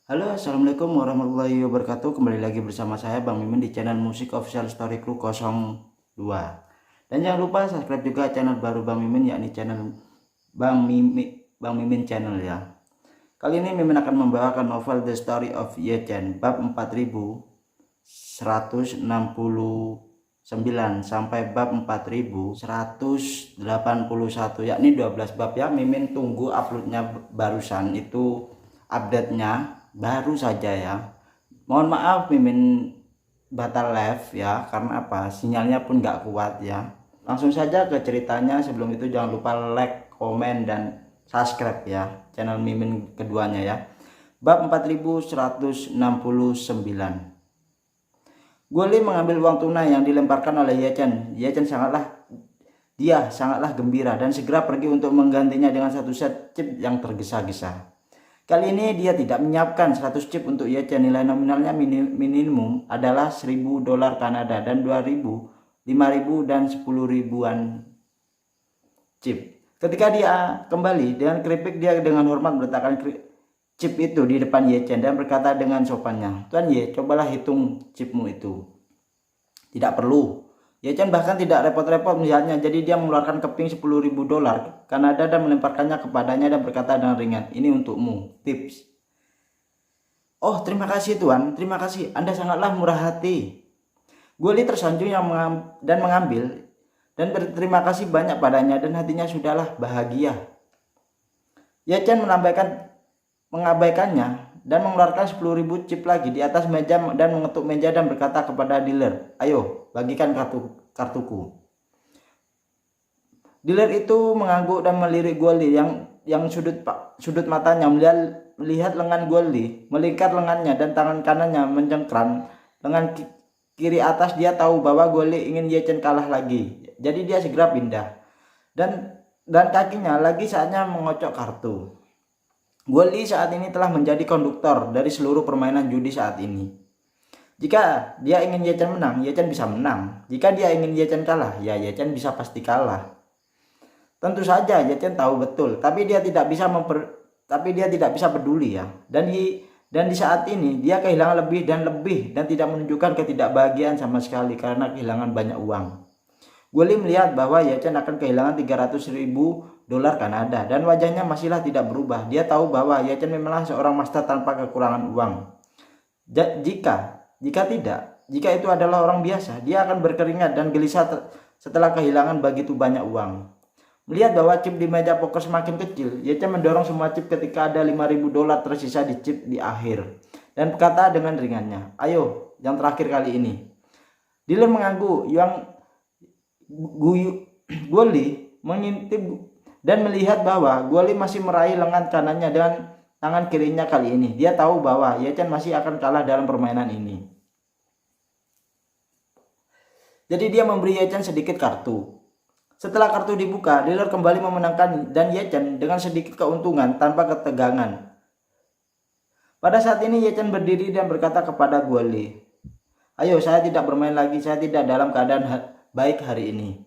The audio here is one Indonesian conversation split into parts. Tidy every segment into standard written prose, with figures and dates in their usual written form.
Halo, assalamualaikum warahmatullahi wabarakatuh. Kembali lagi bersama saya Bang Mimin di channel Musik Official Story Crew 02. Dan jangan lupa subscribe juga channel baru Bang Mimin, yakni channel Bang Mimin channel ya. Kali ini Mimin akan membawakan novel The Story of Ye Chen bab 4169 sampai bab 4181, yakni 12 bab ya. Mimin tunggu uploadnya, barusan itu update-nya baru saja ya. Mohon maaf Mimin batal live ya, karena apa, sinyalnya pun nggak kuat ya. Langsung saja ke ceritanya. Sebelum itu jangan lupa like, komen, dan subscribe ya channel Mimin keduanya ya. Bab 4169. Guoli mengambil uang tunai yang dilemparkan oleh Ye Chen. Dia sangatlah gembira dan segera pergi untuk menggantinya dengan satu set chip yang tergesa-gesa. Kali ini dia tidak menyiapkan 100 chip untuk Ye Chen. Nilai nominalnya minimum adalah 1000 dolar Kanada dan 2000, 5000 dan 10 ribuan chip. Ketika dia kembali dengan keripik, dia dengan hormat meletakkan chip itu di depan Ye Chen dan berkata dengan sopannya, "Tuan Ye, cobalah hitung chipmu itu." "Tidak perlu." Ye Chen bahkan tidak repot-repot melihatnya, jadi dia mengeluarkan keping 10.000 dolar Kanada dan melemparkannya kepadanya dan berkata dengan ringan, "Ini untukmu, tips." "Oh, terima kasih Tuan, terima kasih. Anda sangatlah murah hati." Guoli tersanjung dan mengambil dan berterima kasih banyak padanya, dan hatinya sudahlah bahagia. Ye Chen mengabaikannya dan mengeluarkan 10.000 chip lagi di atas meja dan mengetuk meja dan berkata kepada dealer, "Ayo, bagikan kartuku." Dealer itu mengangguk dan melirik Guoli yang sudut matanya melihat lengan Guoli, melingkar lengannya dan tangan kanannya mencengkram lengan kiri atas. Dia tahu bahwa Guoli ingin Ye Chen kalah lagi, jadi dia segera pindah dan kakinya lagi saatnya mengocok kartu. Guoli saat ini telah menjadi konduktor dari seluruh permainan judi saat ini. Jika dia ingin Ye Chen menang, Ye Chen bisa menang. Jika dia ingin Ye Chen kalah, ya Ye Chen bisa pasti kalah. Tentu saja Ye Chen tahu betul, tapi dia tidak bisa peduli ya. Dan di saat ini dia kehilangan lebih dan tidak menunjukkan ketidakbahagiaan sama sekali karena kehilangan banyak uang. Guoli melihat bahwa Ye Chen akan kehilangan 300.000 dolar Kanada dan wajahnya masihlah tidak berubah. Dia tahu bahwa Ye Chen memanglah seorang master tanpa kekurangan uang. Jika itu adalah orang biasa, dia akan berkeringat dan gelisah setelah kehilangan begitu banyak uang. Melihat bahwa chip di meja poker semakin kecil, Ye Chen mendorong semua chip ketika ada 5.000 dolar tersisa di chip di akhir dan berkata dengan ringannya, "Ayo, yang terakhir kali ini." Dealer mengangguk. Guoli mengintip dan melihat bahwa Guoli masih meraih lengan kanannya dengan tangan kirinya. Kali ini dia tahu bahwa Ye Chen masih akan kalah dalam permainan ini. Jadi dia memberi Ye Chen sedikit kartu. Setelah kartu dibuka, dealer kembali memenangkan dan Ye Chen dengan sedikit keuntungan tanpa ketegangan. Pada saat ini Ye Chen berdiri dan berkata kepada Guoli, "Ayo, saya tidak bermain lagi. Saya tidak dalam keadaan baik hari ini."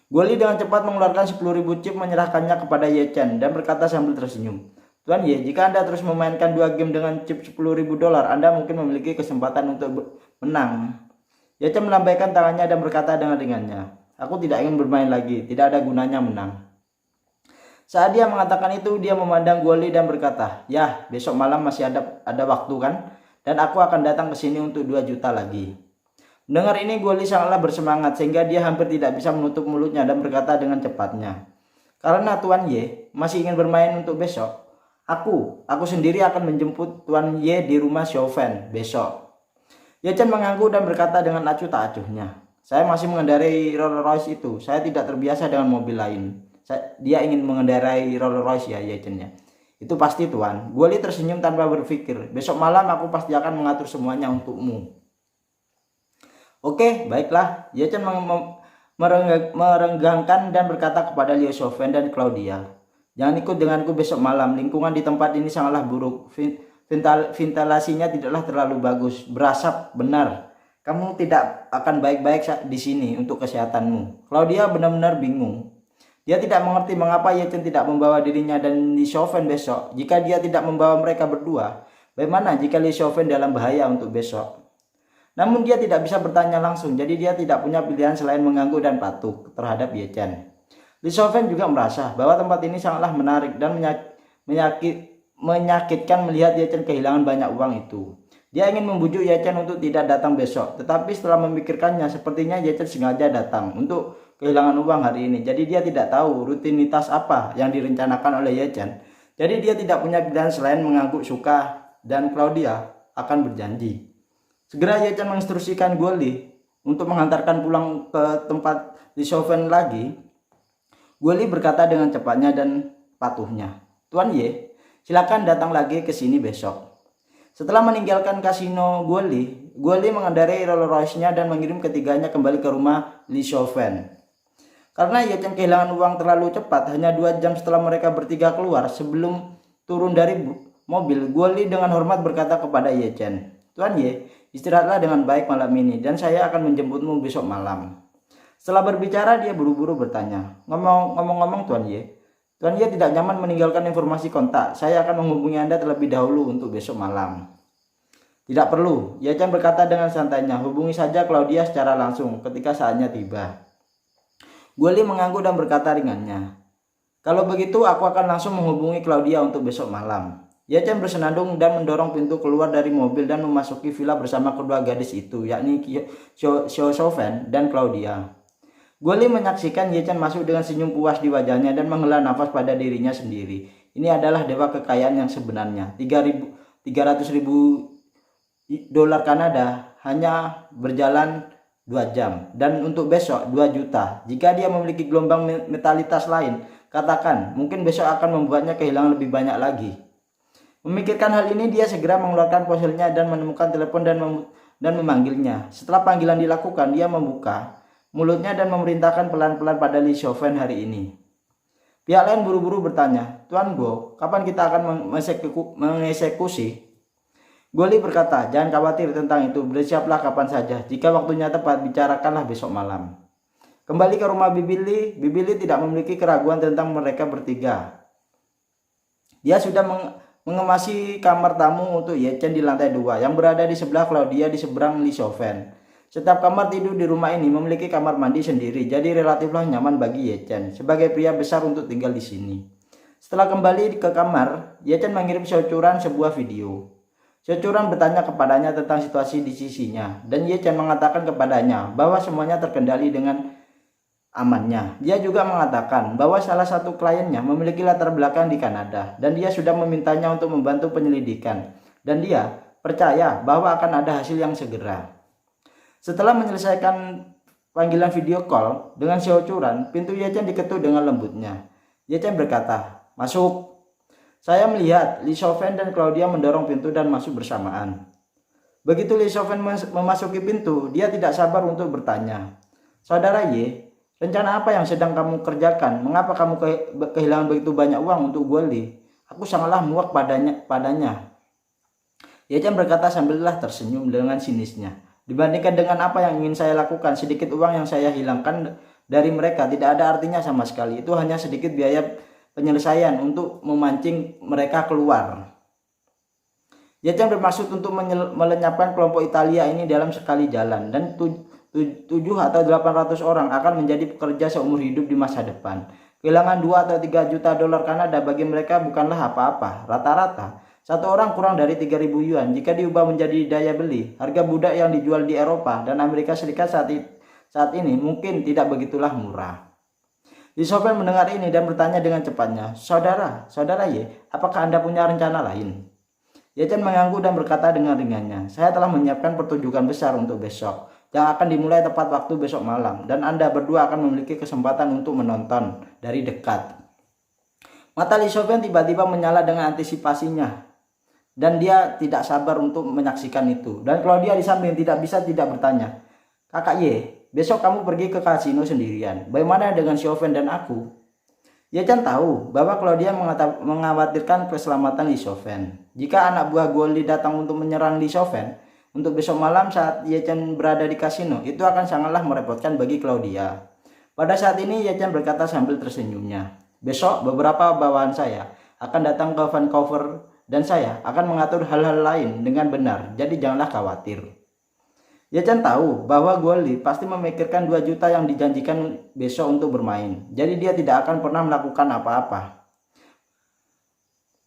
Guoli dengan cepat mengeluarkan 10.000 chip, menyerahkannya kepada Ye Chen dan berkata sambil tersenyum, "Tuan Ye, jika Anda terus memainkan 2 game dengan chip 10.000 dolar, Anda mungkin memiliki kesempatan untuk menang." Ye Chen melambaikan tangannya dan berkata dengan ringannya, "Aku tidak ingin bermain lagi. Tidak ada gunanya menang." Saat dia mengatakan itu, dia memandang Guoli dan berkata, "Ya, besok malam masih ada waktu kan? Dan aku akan datang ke sini untuk 2 juta lagi." Mendengar ini, Guoli sangatlah bersemangat sehingga dia hampir tidak bisa menutup mulutnya dan berkata dengan cepatnya, "Karena Tuan Ye masih ingin bermain untuk besok, aku sendiri akan menjemput Tuan Ye di rumah Chauvin besok." Ye Chen mengangguk dan berkata dengan acuh tak acuhnya, "Saya masih mengendarai Rolls Royce itu. Saya tidak terbiasa dengan mobil lain." Dia ingin mengendarai Rolls Royce ya, Ye Chen ya. "Itu pasti Tuan." Guoli tersenyum tanpa berpikir, "Besok malam aku pasti akan mengatur semuanya untukmu." "Oke, baiklah." Ye Chen merenggangkan dan berkata kepada Liu Chauvin dan Claudia, "Jangan ikut denganku besok malam. Lingkungan di tempat ini sangatlah buruk. Ventilasinya tidaklah terlalu bagus. Berasap benar. Kamu tidak akan baik-baik di sini untuk kesehatanmu." Claudia benar-benar bingung. Dia tidak mengerti mengapa Ye Chen tidak membawa dirinya dan Li Chauvin besok. Jika dia tidak membawa mereka berdua, Bagaimana jika Lee Chauvin dalam bahaya untuk besok? Namun dia tidak bisa bertanya langsung, jadi dia tidak punya pilihan selain mengangguk dan patuh terhadap Ye Chen. Lee Chauvin juga merasa bahwa tempat ini sangatlah menarik dan menyakitkan melihat Ye Chen kehilangan banyak uang itu. Dia ingin membujuk Ye Chen untuk tidak datang besok, tetapi setelah memikirkannya, sepertinya Ye Chen sengaja datang untuk kehilangan uang hari ini. Jadi dia tidak tahu rutinitas apa yang direncanakan oleh Ye Chen. Jadi dia tidak punya pilihan selain mengangguk suka, dan Claudia akan berjanji. Segera Ye Chen menginstruksikan Guo Li untuk mengantarkan pulang ke tempat Lee Chauvin lagi. Guo Li berkata dengan cepatnya dan patuhnya, "Tuan Ye, silakan datang lagi ke sini besok." Setelah meninggalkan kasino Guo Li mengendarai Rolls Royce-nya dan mengirim ketiganya kembali ke rumah Lee Chauvin. Karena Ye Chen kehilangan uang terlalu cepat, hanya 2 jam setelah mereka bertiga keluar, sebelum turun dari mobil, Guo Li dengan hormat berkata kepada Ye Chen, "Tuan Ye, istirahatlah dengan baik malam ini dan saya akan menjemputmu besok malam." Setelah berbicara, dia buru-buru bertanya, "Ngomong-ngomong Tuan Ye tidak nyaman meninggalkan informasi kontak. Saya akan menghubungi Anda terlebih dahulu untuk besok malam." "Tidak perlu," Ye Chen berkata dengan santainya. "Hubungi saja Claudia secara langsung ketika saatnya tiba." Guo Li mengangguk dan berkata ringannya, "Kalau begitu aku akan langsung menghubungi Claudia untuk besok malam." Ye Chen bersenandung dan mendorong pintu keluar dari mobil dan memasuki villa bersama kedua gadis itu, yakni Xiao Chauvin dan Claudia. Guo Li menyaksikan Ye Chen masuk dengan senyum puas di wajahnya dan menghela nafas pada dirinya sendiri. Ini adalah dewa kekayaan yang sebenarnya. 300.000 dolar Kanada hanya berjalan 2 jam. Dan untuk besok 2 juta. Jika dia memiliki gelombang metalitas lain, katakan mungkin besok akan membuatnya kehilangan lebih banyak lagi. Memikirkan hal ini, dia segera mengeluarkan ponselnya dan menemukan telepon dan memanggilnya. Setelah panggilan dilakukan, dia membuka mulutnya dan memerintahkan pelan-pelan pada Lee Chauvin hari ini. Pihak lain buru-buru bertanya, "Tuan Guo, kapan kita akan mengeksekusi?" Guo Li berkata, "Jangan khawatir tentang itu, bersiaplah kapan saja. Jika waktunya tepat, bicarakanlah besok malam." Kembali ke rumah Bibi Li tidak memiliki keraguan tentang mereka bertiga. Dia sudah mengemasi kamar tamu untuk Ye Chen di lantai 2 yang berada di sebelah Claudia di seberang Lee Chauvin. Setiap kamar tidur di rumah ini memiliki kamar mandi sendiri, jadi relatiflah nyaman bagi Ye Chen sebagai pria besar untuk tinggal di sini. Setelah kembali ke kamar, Ye Chen mengirim Xiao Churan sebuah video. Xiao Churan bertanya kepadanya tentang situasi di sisinya, dan Ye Chen mengatakan kepadanya bahwa semuanya terkendali dengan amannya. Dia juga mengatakan bahwa salah satu kliennya memiliki latar belakang di Kanada dan dia sudah memintanya untuk membantu penyelidikan, dan dia percaya bahwa akan ada hasil yang segera. Setelah menyelesaikan panggilan video call dengan Xiao Churan, pintu Ye Chen diketuk dengan lembutnya. Ye Chen berkata, "Masuk." Saya melihat Lee Chauvin dan Claudia mendorong pintu dan masuk bersamaan. Begitu Lee Chauvin memasuki pintu, dia tidak sabar untuk bertanya, "Saudara Ye, rencana apa yang sedang kamu kerjakan? Mengapa kamu kehilangan begitu banyak uang untuk Guo Li? Aku sangatlah muak padanya." Ye Chen berkata sambillah tersenyum dengan sinisnya. "Dibandingkan dengan apa yang ingin saya lakukan, sedikit uang yang saya hilangkan dari mereka tidak ada artinya sama sekali. Itu hanya sedikit biaya penyelesaian untuk memancing mereka keluar." Ye Chen bermaksud untuk melenyapkan kelompok Italia ini dalam sekali jalan, dan 7 atau 800 orang akan menjadi pekerja seumur hidup di masa depan. Kehilangan 2 atau 3 juta dolar Kanada bagi mereka bukanlah apa-apa. Rata-rata satu orang kurang dari 3.000 yuan. Jika diubah menjadi daya beli, harga budak yang dijual di Eropa dan Amerika Serikat saat ini mungkin tidak begitulah murah. Lee Chauvin mendengar ini dan bertanya dengan cepatnya, Saudara Ye, apakah Anda punya rencana lain?" Ye Chen mengangguk dan berkata dengan ringannya, "Saya telah menyiapkan pertunjukan besar untuk besok, yang akan dimulai tepat waktu besok malam, dan Anda berdua akan memiliki kesempatan untuk menonton dari dekat." Mata Lee Chauvin tiba-tiba menyala dengan antisipasinya, dan dia tidak sabar untuk menyaksikan itu. Dan Claudia di samping tidak bisa tidak bertanya, "Kakak Ye, besok kamu pergi ke kasino sendirian. Bagaimana dengan Chauvin dan aku?" Ye Chen tahu bahwa Claudia mengkhawatirkan keselamatan Lee Chauvin. Jika anak buah Guo Li datang untuk menyerang Lee Chauvin untuk besok malam saat Ye Chen berada di kasino, itu akan sangatlah merepotkan bagi Claudia. Pada saat ini Ye Chen berkata sambil tersenyumnya, "Besok beberapa bawahan saya akan datang ke Vancouver dan saya akan mengatur hal-hal lain dengan benar, jadi janganlah khawatir. Ye Chen tahu bahwa Guoli pasti memikirkan 2 juta yang dijanjikan besok untuk bermain, jadi dia tidak akan pernah melakukan apa-apa.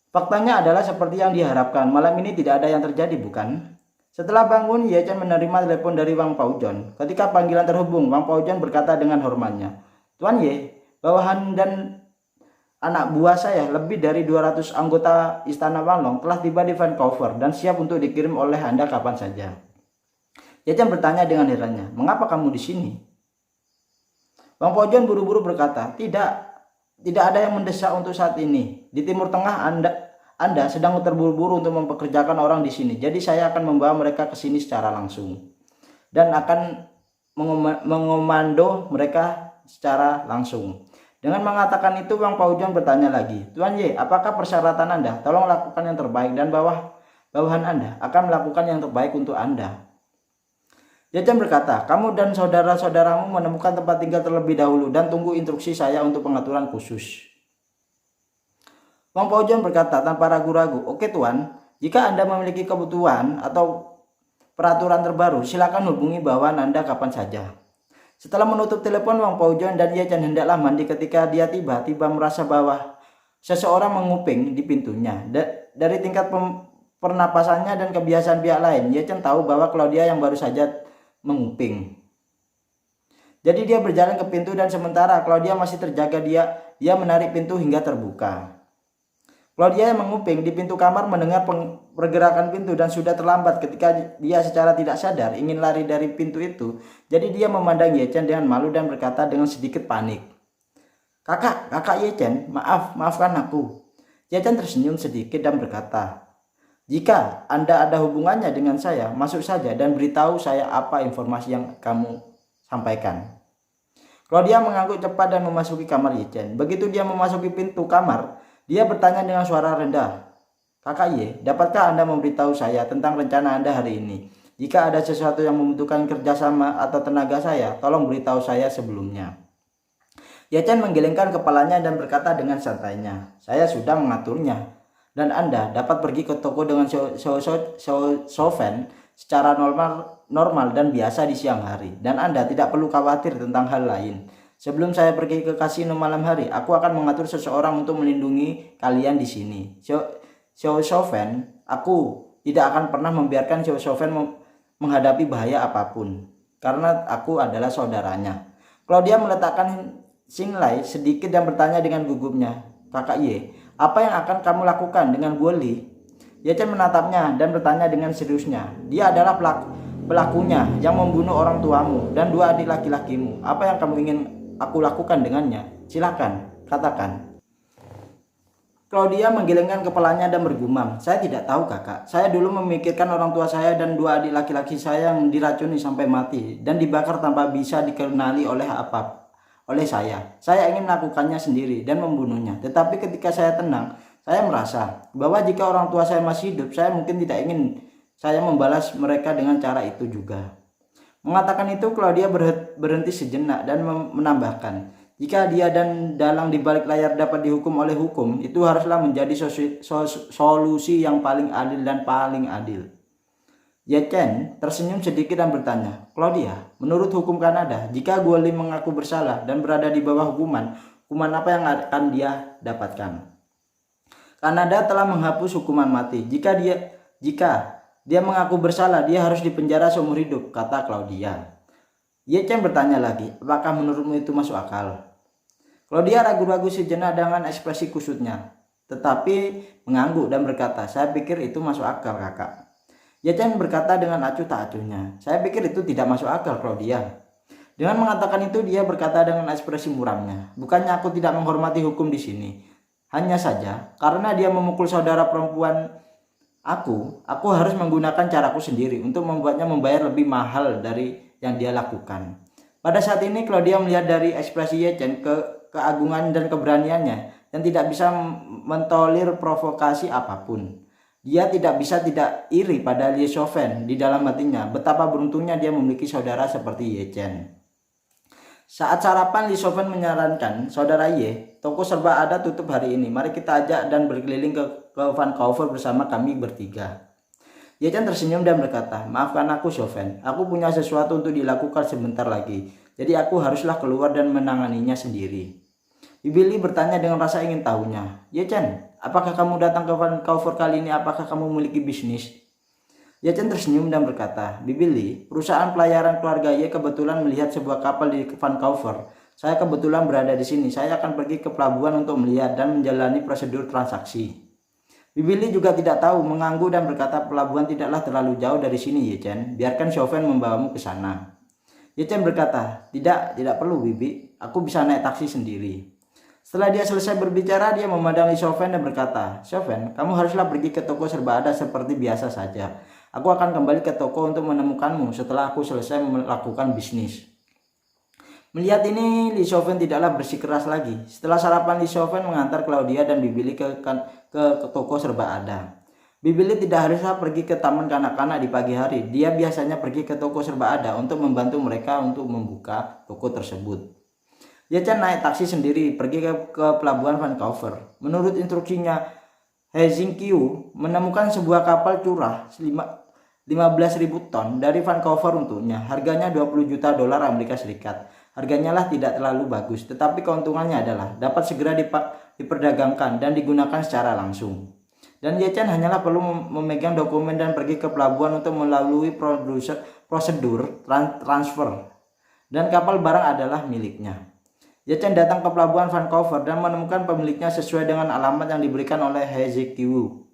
Faktanya adalah seperti yang diharapkan, malam ini tidak ada yang terjadi, bukan? Setelah bangun, Ye Chen menerima telepon dari Wang Paozhong. Ketika panggilan terhubung, Wang Paozhong berkata dengan hormatnya, "Tuan Ye, bawahan dan anak buah saya lebih dari 200 anggota Istana Wanglong telah tiba di Vancouver dan siap untuk dikirim oleh Anda kapan saja." Ye Chen bertanya dengan herannya, "Mengapa kamu di sini?" Wang Paozhong buru-buru berkata, Tidak ada yang mendesak untuk saat ini. Di Timur Tengah Anda sedang terburu-buru untuk mempekerjakan orang di sini. Jadi saya akan membawa mereka ke sini secara langsung dan akan mengomando mereka secara langsung." Dengan mengatakan itu, Wang Paozhong bertanya lagi, "Tuan Ye, apakah persyaratan Anda? Tolong lakukan yang terbaik dan bawahan Anda akan melakukan yang terbaik untuk Anda." Ye Chen berkata, "Kamu dan saudara-saudaramu menemukan tempat tinggal terlebih dahulu dan tunggu instruksi saya untuk pengaturan khusus." Wang Paozhong berkata tanpa ragu-ragu, "Oke Tuan, jika Anda memiliki kebutuhan atau peraturan terbaru, silakan hubungi bawahan Anda kapan saja." Setelah menutup telepon, Wang Paozhong dan Ye Chen hendaklah mandi ketika dia tiba-tiba merasa bahwa seseorang menguping di pintunya. Dari tingkat pernapasannya dan kebiasaan pihak lain, Ye Chen tahu bahwa Claudia yang baru saja menguping. Jadi dia berjalan ke pintu dan sementara Claudia masih terjaga, dia menarik pintu hingga terbuka. Claudia yang menguping di pintu kamar mendengar pergerakan pintu dan sudah terlambat ketika dia secara tidak sadar ingin lari dari pintu itu. Jadi dia memandang Ye Chen dengan malu dan berkata dengan sedikit panik, Kakak Ye Chen, maafkan aku." Ye Chen tersenyum sedikit dan berkata, "Jika Anda ada hubungannya dengan saya, masuk saja dan beritahu saya apa informasi yang kamu sampaikan." Claudia mengangguk cepat dan memasuki kamar Ye Chen. Begitu dia memasuki pintu kamar, dia bertanya dengan suara rendah, "Kakak Ye, dapatkah Anda memberitahu saya tentang rencana Anda hari ini? Jika ada sesuatu yang membutuhkan kerjasama atau tenaga saya, tolong beritahu saya sebelumnya." Ye Chen menggelengkan kepalanya dan berkata dengan santainya, "Saya sudah mengaturnya, dan Anda dapat pergi ke toko dengan Sofen secara normal dan biasa di siang hari, dan Anda tidak perlu khawatir tentang hal lain. Sebelum saya pergi ke kasino malam hari, aku akan mengatur seseorang untuk melindungi kalian di sini. Sofen, aku tidak akan pernah membiarkan Sofen menghadapi bahaya apapun, karena aku adalah saudaranya." Claudia meletakkan singlai sedikit dan bertanya dengan gugupnya, "Kakak Ye, apa yang akan kamu lakukan dengan Guoli?" Ye Chen menatapnya dan bertanya dengan seriusnya, "Dia adalah pelakunya yang membunuh orang tuamu dan 2 adik laki-lakimu. Apa yang kamu ingin aku lakukan dengannya? Silakan, katakan." Claudia menggelengkan kepalanya dan bergumam, "Saya tidak tahu kakak. Saya dulu memikirkan orang tua saya dan 2 adik laki-laki saya yang diracuni sampai mati dan dibakar tanpa bisa dikenali oleh saya. Saya ingin melakukannya sendiri dan membunuhnya. Tetapi ketika saya tenang, saya merasa bahwa jika orang tua saya masih hidup, saya mungkin tidak ingin saya membalas mereka dengan cara itu juga." Mengatakan itu, Claudia berhenti sejenak dan menambahkan, "Jika dia dan dalang di balik layar dapat dihukum oleh hukum, itu haruslah menjadi solusi yang paling adil dan paling adil." Ye Chen tersenyum sedikit dan bertanya, "Claudia, menurut hukum Kanada, jika Guoli mengaku bersalah dan berada di bawah hukuman apa yang akan dia dapatkan?" "Kanada telah menghapus hukuman mati. Jika dia mengaku bersalah, dia harus dipenjara seumur hidup," kata Claudia. Ye Chen bertanya lagi, "Apakah menurutmu itu masuk akal?" Claudia ragu-ragu sejenak dengan ekspresi kusutnya, tetapi mengangguk dan berkata, "Saya pikir itu masuk akal, kakak." Ye Chen berkata dengan acuh tak acuhnya, "Saya pikir itu tidak masuk akal, Claudia." Dengan mengatakan itu, dia berkata dengan ekspresi muramnya, "Bukannya aku tidak menghormati hukum di sini. Hanya saja, karena dia memukul saudara perempuan aku harus menggunakan caraku sendiri untuk membuatnya membayar lebih mahal dari yang dia lakukan." Pada saat ini, Claudia melihat dari ekspresi Ye Chen keagungan dan keberaniannya dan tidak bisa mentolerir provokasi apapun. Dia tidak bisa tidak iri pada Li Sofen di dalam hatinya. Betapa beruntungnya dia memiliki saudara seperti Ye Chen. Saat sarapan, Li Shoufen menyarankan, "Saudara Ye, toko serba ada tutup hari ini. Mari kita ajak dan berkeliling ke Vancouver bersama kami bertiga." Ye Chen tersenyum dan berkata, "Maafkan aku, Shoufen. Aku punya sesuatu untuk dilakukan sebentar lagi. Jadi aku haruslah keluar dan menanganinya sendiri." Bibi Li bertanya dengan rasa ingin tahunya, "Ye Chen, apakah kamu datang ke Vancouver kali ini? Apakah kamu memiliki bisnis?" Ye Chen tersenyum dan berkata, "Bibi Li, perusahaan pelayaran keluarga Ye kebetulan melihat sebuah kapal di Vancouver. Saya kebetulan berada di sini. Saya akan pergi ke pelabuhan untuk melihat dan menjalani prosedur transaksi." Bibi Li juga tidak tahu, mengangguk dan berkata, "Pelabuhan tidaklah terlalu jauh dari sini, Ye Chen. Biarkan Shoufen membawamu ke sana." Ye Chen berkata, tidak perlu Bibi. Aku bisa naik taksi sendiri." Setelah dia selesai berbicara, dia memandang Li Shoufen dan berkata, "Shoufen, kamu haruslah pergi ke toko serba ada seperti biasa saja. Aku akan kembali ke toko untuk menemukanmu setelah aku selesai melakukan bisnis." Melihat ini, Li Shoufen tidaklah bersikeras lagi. Setelah sarapan, Li Shoufen mengantar Claudia dan Bibi Li ke toko serba ada. Bibi Li tidak haruslah pergi ke taman kanak-kanak di pagi hari. Dia biasanya pergi ke toko serba ada untuk membantu mereka untuk membuka toko tersebut. Ye Chen naik taksi sendiri pergi ke pelabuhan Vancouver. Menurut instruksinya, He Jingqiu menemukan sebuah kapal curah 15.000 ton dari Vancouver untuknya. Harganya 20 juta dolar Amerika Serikat. Harganya lah tidak terlalu bagus, tetapi keuntungannya adalah dapat segera diperdagangkan dan digunakan secara langsung. Dan Ye Chen hanyalah perlu memegang dokumen dan pergi ke pelabuhan untuk melalui prosedur transfer. Dan kapal barang adalah miliknya. Ye Chen datang ke pelabuhan Vancouver dan menemukan pemiliknya sesuai dengan alamat yang diberikan oleh He Jingqiu.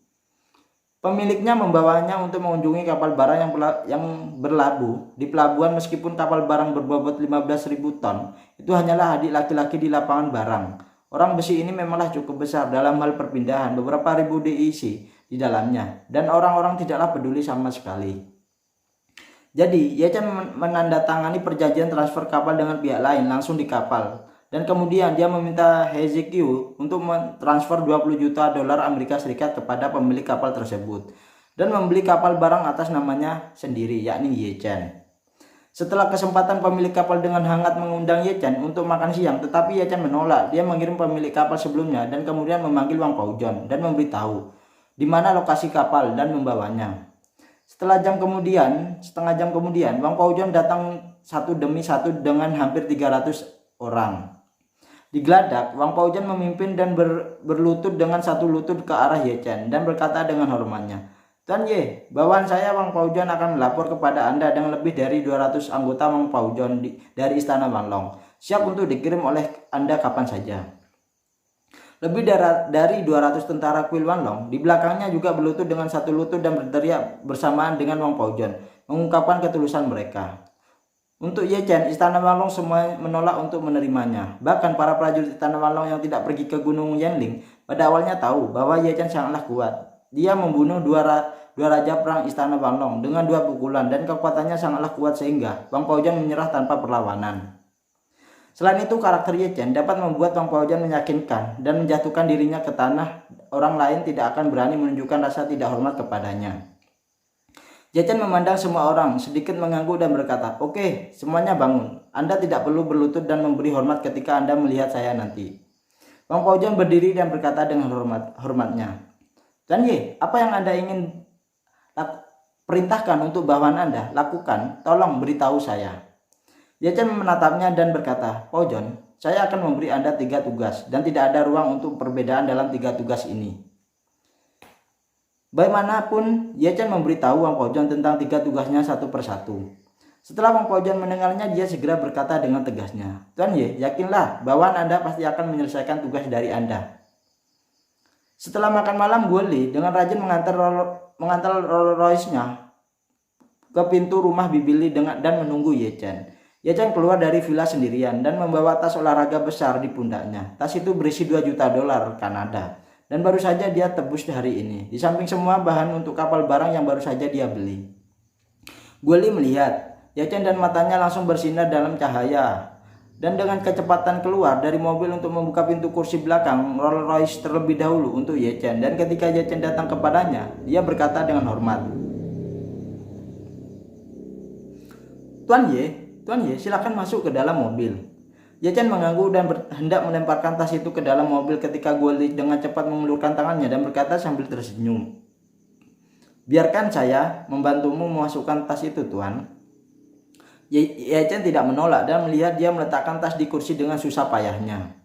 Pemiliknya membawanya untuk mengunjungi kapal barang yang berlabuh di pelabuhan. Meskipun kapal barang berbobot 15.000 ton, itu hanyalah adik laki-laki di lapangan barang. Orang besi ini memanglah cukup besar dalam hal perpindahan, beberapa ribu diisi di dalamnya, dan orang-orang tidaklah peduli sama sekali. Jadi, Ye Chen menandatangani perjanjian transfer kapal dengan pihak lain langsung di kapal. Dan kemudian dia meminta He Jingqiu untuk mentransfer 20 juta dolar Amerika Serikat kepada pemilik kapal tersebut dan membeli kapal barang atas namanya sendiri, yakni Ye Chen. Setelah kesempatan, pemilik kapal dengan hangat mengundang Ye Chen untuk makan siang, tetapi Ye Chen menolak. Dia mengirim pemilik kapal sebelumnya dan kemudian memanggil Wang Paozhong dan memberitahu di mana lokasi kapal dan membawanya. Setengah jam kemudian, Wang Paozhong datang satu demi satu dengan hampir 300 orang. Digeladak, Wang Paozhong memimpin dan berlutut dengan satu lutut ke arah Ye Chen dan berkata dengan hormatnya, "Tuan Ye, bawaan saya Wang Paozhong akan melapor kepada Anda dengan lebih dari 200 anggota Wang Paozhong dari Istana Wanlong. Siap untuk dikirim oleh Anda kapan saja." Lebih dari 200 tentara kuil Wanlong di belakangnya juga berlutut dengan satu lutut dan berteriak bersamaan dengan Wang Paozhong, mengungkapkan ketulusan mereka. Untuk Ye Chen, Istana Wanlong semua menolak untuk menerimanya. Bahkan para prajurit Istana Wanlong yang tidak pergi ke Gunung Yanling pada awalnya tahu bahwa Ye Chen sangatlah kuat. Dia membunuh dua raja perang Istana Wanlong dengan 2 pukulan dan kekuatannya sangatlah kuat sehingga Wang Paozhong menyerah tanpa perlawanan. Selain itu, karakter Ye Chen dapat membuat Wang Paozhong meyakinkan dan menjatuhkan dirinya ke tanah. Orang lain tidak akan berani menunjukkan rasa tidak hormat kepadanya. Ye Chen memandang semua orang, sedikit mengangguk dan berkata, "Oke, semuanya bangun. Anda tidak perlu berlutut dan memberi hormat ketika Anda melihat saya nanti." Wang Paozhong berdiri dan berkata dengan hormatnya, "Tuan Ye, apa yang Anda ingin perintahkan untuk bawahan Anda lakukan? Tolong beritahu saya." Ye Chen menatapnya dan berkata, "Paozhong, saya akan memberi Anda 3 tugas dan tidak ada ruang untuk perbedaan dalam 3 tugas ini." Bagaimanapun, Ye Chen memberitahu Wang Paozhong tentang 3 tugasnya satu persatu. Setelah Wang Paozhong mendengarnya, dia segera berkata dengan tegasnya, "Tuan Ye, yakinlah bawahan Anda pasti akan menyelesaikan tugas dari Anda." Setelah makan malam, Guo Li dengan rajin mengantar Rolls Royce-nya ke pintu rumah Bibi Li dan menunggu Ye Chen. Ye Chen keluar dari villa sendirian dan membawa tas olahraga besar di pundaknya. Tas itu berisi 2 juta dolar Kanada. Dan baru saja dia tebus hari ini. Di samping semua bahan untuk kapal barang yang baru saja dia beli. Guo Li melihat Ye Chen dan matanya langsung bersinar dalam cahaya. Dan dengan kecepatan keluar dari mobil untuk membuka pintu kursi belakang Rolls Royce terlebih dahulu untuk Ye Chen. Dan ketika Ye Chen datang kepadanya, dia berkata dengan hormat, Tuan Ye, silakan masuk ke dalam mobil." Ye-chan mengganggu dan hendak melemparkan tas itu ke dalam mobil ketika Guoli dengan cepat mengulurkan tangannya dan berkata sambil tersenyum, "Biarkan saya membantumu memasukkan tas itu, Tuan." Ye-chan tidak menolak dan melihat dia meletakkan tas di kursi dengan susah payahnya.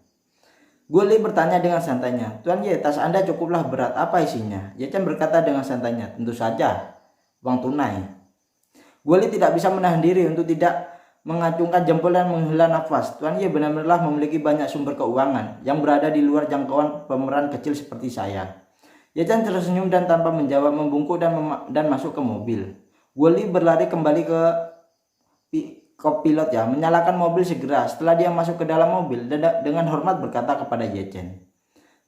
Guoli bertanya dengan santainya, "Tuan Ye, tas Anda cukuplah berat, apa isinya?" Ye-chan berkata dengan santainya, "Tentu saja, uang tunai." Guoli tidak bisa menahan diri untuk tidak mengacungkan jempol dan menghela nafas. Tuan Ye benar-benar memiliki banyak sumber keuangan yang berada di luar jangkauan pemeran kecil seperti saya. Ye-chan tersenyum dan tanpa menjawab membungkuk dan masuk ke mobil. Guoli berlari kembali ke kopilot menyalakan mobil segera. Setelah dia masuk ke dalam mobil, dengan hormat berkata kepada Ye-chan,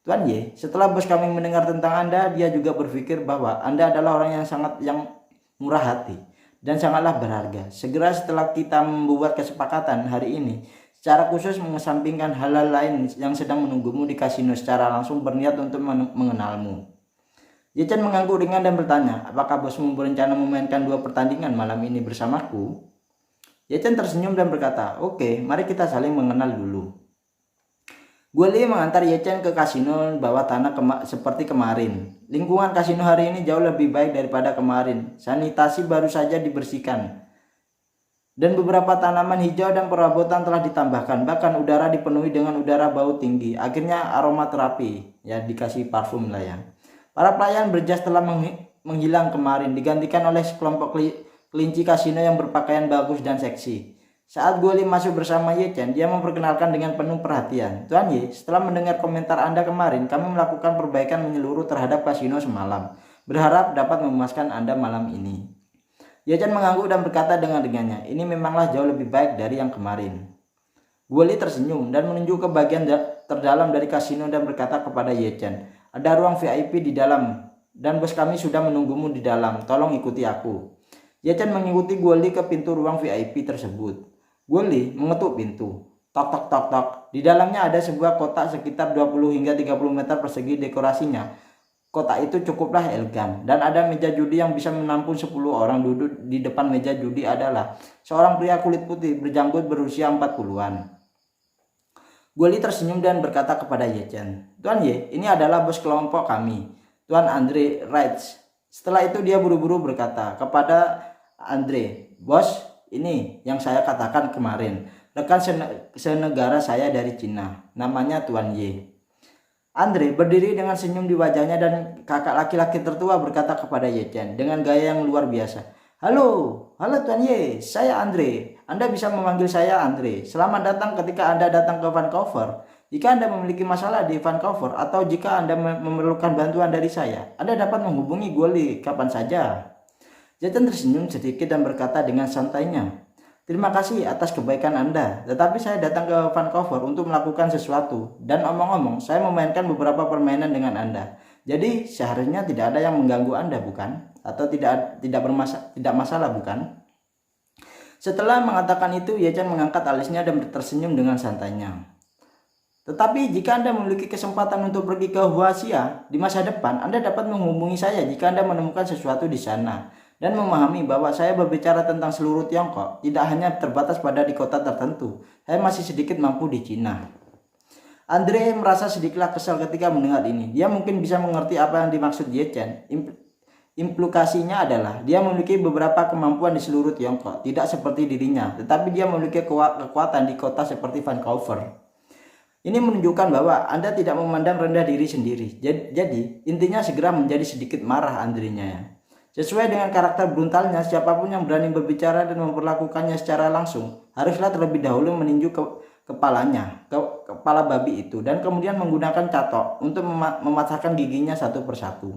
"Tuan Ye, setelah bos kami mendengar tentang Anda, dia juga berpikir bahwa Anda adalah orang yang murah hati dan sangatlah berharga. Segera setelah kita membuat kesepakatan hari ini, secara khusus mengesampingkan hal-hal lain yang sedang menunggumu di kasino, secara langsung berniat untuk mengenalmu." Ye-chan mengangguk ringan dan bertanya, "Apakah bosmu berencana memainkan 2 pertandingan malam ini bersamaku?" Ye-chan tersenyum dan berkata, "Oke, mari kita saling mengenal dulu." Guoli mengantar Ye-chan ke kasino bawah tanah seperti kemarin. Lingkungan kasino hari ini jauh lebih baik daripada kemarin. Sanitasi baru saja dibersihkan dan beberapa tanaman hijau dan perabotan telah ditambahkan. Bahkan udara dipenuhi dengan udara bau tinggi. Akhirnya aromaterapi, dikasih parfum lah ya. Para pelayan berjas telah menghilang kemarin, digantikan oleh sekelompok kelinci kasino yang berpakaian bagus dan seksi. Saat Guoli masuk bersama Ye-chan, dia memperkenalkan dengan penuh perhatian, "Tuan Ye, setelah mendengar komentar Anda kemarin, kami melakukan perbaikan menyeluruh terhadap kasino semalam. Berharap dapat memuaskan Anda malam ini." Ye-chan mengangguk dan berkata dengan ringannya, "Ini memanglah jauh lebih baik dari yang kemarin." Guoli tersenyum dan menunjuk ke bagian terdalam dari kasino dan berkata kepada Ye-chan, "Ada ruang VIP di dalam dan bos kami sudah menunggumu di dalam. Tolong ikuti aku." Ye-chan mengikuti Guoli ke pintu ruang VIP tersebut. Guoli mengetuk pintu. Tok tok tok tok. Di dalamnya ada sebuah kotak sekitar 20 hingga 30 meter persegi dekorasinya. Kotak itu cukuplah elegan dan ada meja judi yang bisa menampung 10 orang. Duduk di depan meja judi adalah seorang pria kulit putih berjanggut berusia 40-an. Guoli tersenyum dan berkata kepada Ye-chan, "Tuan Ye, ini adalah bos kelompok kami, Tuan Andre Reitz." Setelah itu dia buru-buru berkata kepada Andre, "Bos, ini yang saya katakan kemarin, rekan senegara saya dari Cina, namanya Tuan Ye." Andre berdiri dengan senyum di wajahnya dan kakak laki-laki tertua berkata kepada Ye-chan dengan gaya yang luar biasa, halo Tuan Ye, saya Andre. Anda bisa memanggil saya Andre. Selamat datang ketika Anda datang ke Vancouver. Jika Anda memiliki masalah di Vancouver atau jika Anda memerlukan bantuan dari saya, Anda dapat menghubungi Guoli kapan saja." Ye-chan tersenyum sedikit dan berkata dengan santainya, "Terima kasih atas kebaikan Anda, tetapi saya datang ke Vancouver untuk melakukan sesuatu, dan omong-omong saya memainkan beberapa permainan dengan Anda. Jadi seharusnya tidak ada yang mengganggu Anda, bukan? Atau tidak masalah, bukan?" Setelah mengatakan itu, Ye-chan mengangkat alisnya dan tersenyum dengan santainya. "Tetapi jika Anda memiliki kesempatan untuk pergi ke Huaxia di masa depan, Anda dapat menghubungi saya jika Anda menemukan sesuatu di sana. Dan memahami bahwa saya berbicara tentang seluruh Tiongkok, tidak hanya terbatas pada di kota tertentu. Saya masih sedikit mampu di Cina." Andre merasa sedikitlah kesal ketika mendengar ini. Dia mungkin bisa mengerti apa yang dimaksud Ye-chan. Implikasinya adalah dia memiliki beberapa kemampuan di seluruh Tiongkok, tidak seperti dirinya, tetapi dia memiliki kekuatan di kota seperti Vancouver. Ini menunjukkan bahwa Anda tidak memandang rendah diri sendiri. Jadi intinya segera menjadi sedikit marah Andrenya ya. Sesuai dengan karakter brutalnya, siapapun yang berani berbicara dan memperlakukannya secara langsung haruslah terlebih dahulu meninju kepala babi itu dan kemudian menggunakan catok untuk mematahkan giginya satu persatu.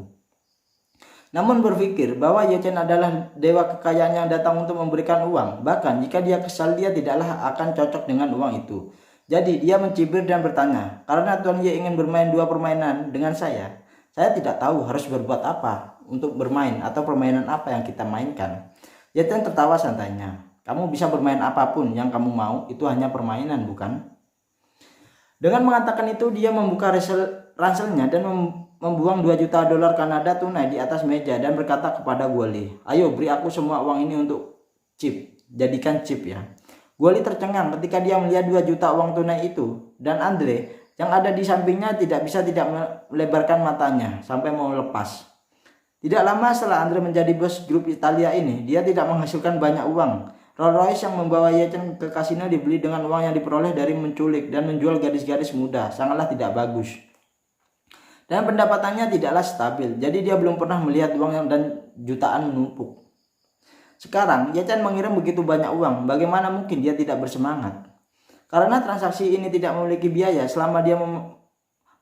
Namun berpikir bahwa Ye-chan adalah dewa kekayaan yang datang untuk memberikan uang. Bahkan jika dia kesal, dia tidaklah akan cocok dengan uang itu. Jadi dia mencibir dan bertanya, "Karena Tuan Ye ingin bermain 2 permainan dengan saya tidak tahu harus berbuat apa untuk bermain atau permainan apa yang kita mainkan." Ye-chan tertawa santainya, "Kamu bisa bermain apapun yang kamu mau, itu hanya permainan, bukan?" Dengan mengatakan itu, dia membuka ranselnya dan membuang 2 juta dolar Kanada tunai di atas meja dan berkata kepada Guoli, "Ayo beri aku semua uang ini untuk chip, jadikan chip ya." Guoli tercengang ketika dia melihat 2 juta uang tunai itu, dan Andre yang ada di sampingnya tidak melebarkan matanya sampai mau lepas. Tidak lama setelah Andre menjadi bos grup Italia ini, dia tidak menghasilkan banyak uang. Rolls Royce yang membawa Ye Chen ke kasino dibeli dengan uang yang diperoleh dari menculik dan menjual gadis-gadis muda, sangatlah tidak bagus. Dan pendapatannya tidaklah stabil, jadi dia belum pernah melihat uang dan jutaan menumpuk. Sekarang Ye Chen mengirim begitu banyak uang, bagaimana mungkin dia tidak bersemangat? Karena transaksi ini tidak memiliki biaya selama dia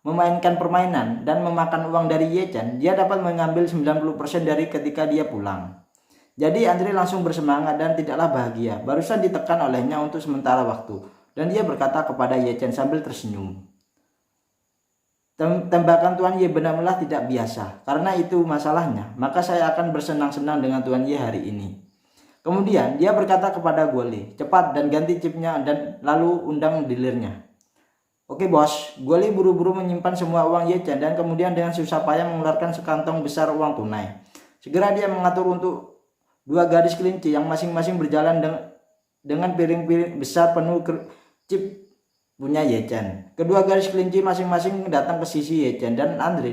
memainkan permainan dan memakan uang dari Ye Chen, dia dapat mengambil 90% dari ketika dia pulang. Jadi Andre langsung bersemangat dan tidaklah bahagia, barusan ditekan olehnya untuk sementara waktu, dan dia berkata kepada Ye Chen sambil tersenyum. Tembakan Tuan Ye benar-benar tidak biasa, karena itu masalahnya, maka saya akan bersenang-senang dengan Tuan Ye hari ini. Kemudian dia berkata kepada Guoli, cepat dan ganti chipnya dan lalu undang dealernya. Oke bos, Guoli buru-buru menyimpan semua uang Ye Chen dan kemudian dengan susah payah mengeluarkan sekantong besar uang tunai. Segera dia mengatur untuk 2 gadis kelinci yang masing-masing berjalan dengan piring-piring besar penuh chip punya Ye Chen. Kedua gadis kelinci masing-masing datang ke sisi Ye Chen dan Andre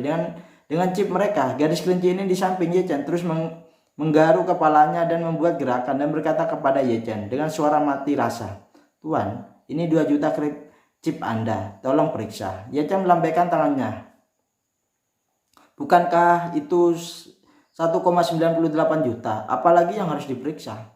dengan chip mereka. Gadis kelinci ini di samping Ye Chen terus menggaruk kepalanya dan membuat gerakan dan berkata kepada Ye Chen dengan suara mati rasa, Tuan, ini 2 juta chip Anda, tolong periksa. Ye Chen melambaikan tangannya. Bukankah itu 1,98 juta, apalagi yang harus diperiksa?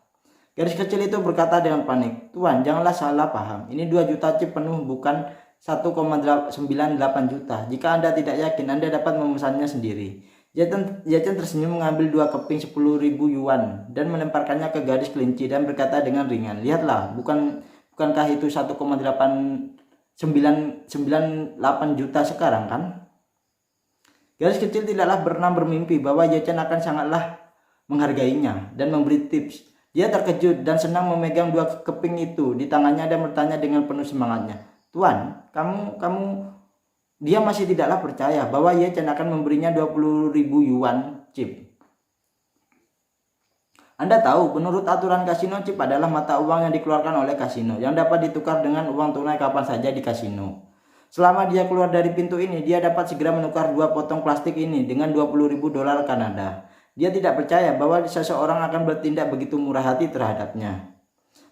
Gadis kecil itu berkata dengan panik, Tuan, janganlah salah paham, ini 2 juta chip penuh, bukan 1,98 juta. Jika Anda tidak yakin, Anda dapat memesannya sendiri. Ye Chen tersenyum mengambil 2 keping 10.000 yuan dan melemparkannya ke gadis kelinci dan berkata dengan ringan, lihatlah, bukankah itu 1,898 juta sekarang kan? Gadis kecil tidaklah pernah bermimpi bahwa Ye Chen akan sangatlah menghargainya dan memberi tips. Dia terkejut dan senang memegang 2 keping itu di tangannya dan bertanya dengan penuh semangatnya, Tuan, dia masih tidaklah percaya bahwa Ye Chen akan memberinya 20.000 yuan chip. Anda tahu, menurut aturan kasino, chip adalah mata uang yang dikeluarkan oleh kasino yang dapat ditukar dengan uang tunai kapan saja di kasino. Selama dia keluar dari pintu ini, dia dapat segera menukar 2 potong plastik ini dengan 20.000 dolar Kanada. Dia tidak percaya bahwa seseorang akan bertindak begitu murah hati terhadapnya.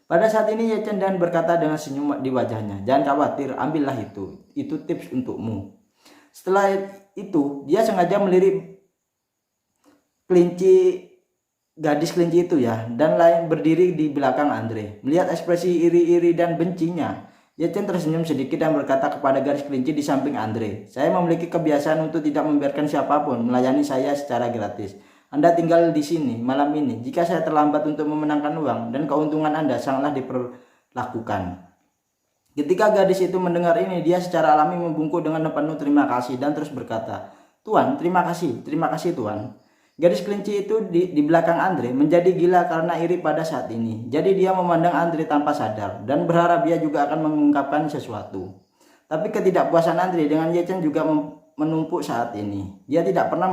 Pada saat ini Ye Chen dan berkata dengan senyum di wajahnya, jangan khawatir, ambillah itu tips untukmu. Setelah itu, dia sengaja melirik gadis kelinci itu dan lain berdiri di belakang Andre. Melihat ekspresi iri-iri dan bencinya, Ye Chen tersenyum sedikit dan berkata kepada gadis kelinci di samping Andre, saya memiliki kebiasaan untuk tidak membiarkan siapapun melayani saya secara gratis. Anda tinggal di sini malam ini. Jika saya terlambat untuk memenangkan uang dan keuntungan Anda sangatlah diperlakukan. Ketika gadis itu mendengar ini, dia secara alami membungkuk dengan penuh terima kasih dan terus berkata, Tuan, terima kasih Tuan. Gadis kelinci itu di belakang Andre menjadi gila karena iri pada saat ini. Jadi dia memandang Andre tanpa sadar dan berharap dia juga akan mengungkapkan sesuatu. Tapi ketidakpuasan Andre dengan Ye Chen juga menumpuk saat ini. Dia tidak pernah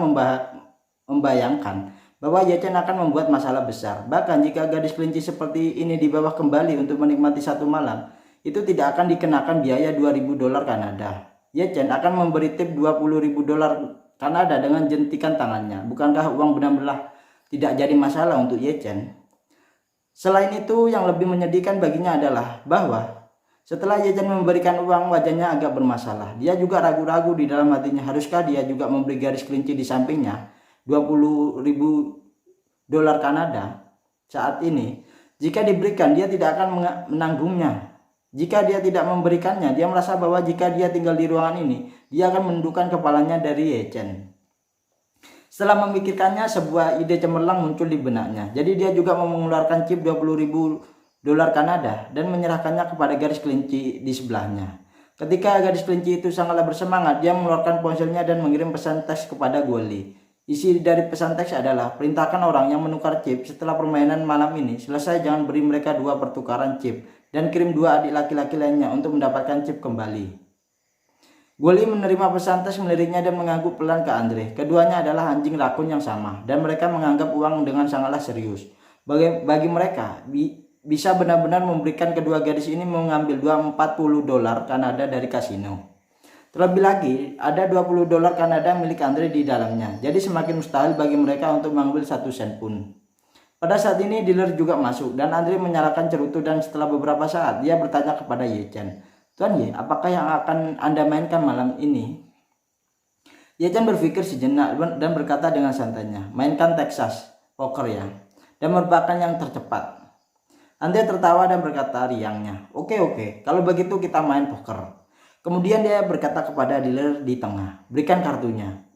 membayangkan bahwa Ye Chen akan membuat masalah besar. Bahkan jika gadis kelinci seperti ini dibawa kembali untuk menikmati 1 malam, itu tidak akan dikenakan biaya 2.000 dolar Kanada. Ye Chen akan memberi tip 20.000 dolar Kanada dengan jentikan tangannya. Bukankah uang benar-benar tidak jadi masalah untuk Ye Chen? Selain itu, yang lebih menyedihkan baginya adalah bahwa setelah Ye Chen memberikan uang, wajahnya agak bermasalah. Dia juga ragu-ragu di dalam hatinya, haruskah dia juga memberi garis kelinci di sampingnya 20.000 dolar Kanada saat ini? Jika diberikan, dia tidak akan menanggungnya. Jika dia tidak memberikannya, dia merasa bahwa jika dia tinggal di ruangan ini, dia akan menundukkan kepalanya dari Ye Chen. Setelah memikirkannya, sebuah ide cemerlang muncul di benaknya. Jadi dia juga mau mengeluarkan chip 20.000 dolar Kanada dan menyerahkannya kepada gadis kelinci di sebelahnya. Ketika gadis kelinci itu sangatlah bersemangat, dia mengeluarkan ponselnya dan mengirim pesan teks kepada Guoli. Isi dari pesan teks adalah, perintahkan orang yang menukar chip setelah permainan malam ini selesai, jangan beri mereka 2 pertukaran chip. Dan kirim 2 adik laki-laki lainnya untuk mendapatkan chip kembali. Guoli menerima pesan teks, meliriknya dan mengangguk pelan ke Andre. Keduanya adalah anjing rakun yang sama dan mereka menganggap uang dengan sangatlah serius. Bagi mereka, bisa benar-benar memberikan kedua gadis ini mengambil $40 Kanada dari kasino. Terlebih lagi, ada $20 Kanada milik Andre di dalamnya. Jadi semakin mustahil bagi mereka untuk mengambil 1 sen pun. Pada saat ini dealer juga masuk dan Andre menyalakan cerutu, dan setelah beberapa saat dia bertanya kepada Ye Chen, "Tuan Ye, apakah yang akan Anda mainkan malam ini?" Ye Chen berpikir sejenak dan berkata dengan santainya, "Mainkan Texas Poker ya, dan merupakan yang tercepat." Andre tertawa dan berkata riangnya, Oke, kalau begitu kita main poker." Kemudian dia berkata kepada dealer di tengah, "Berikan kartunya."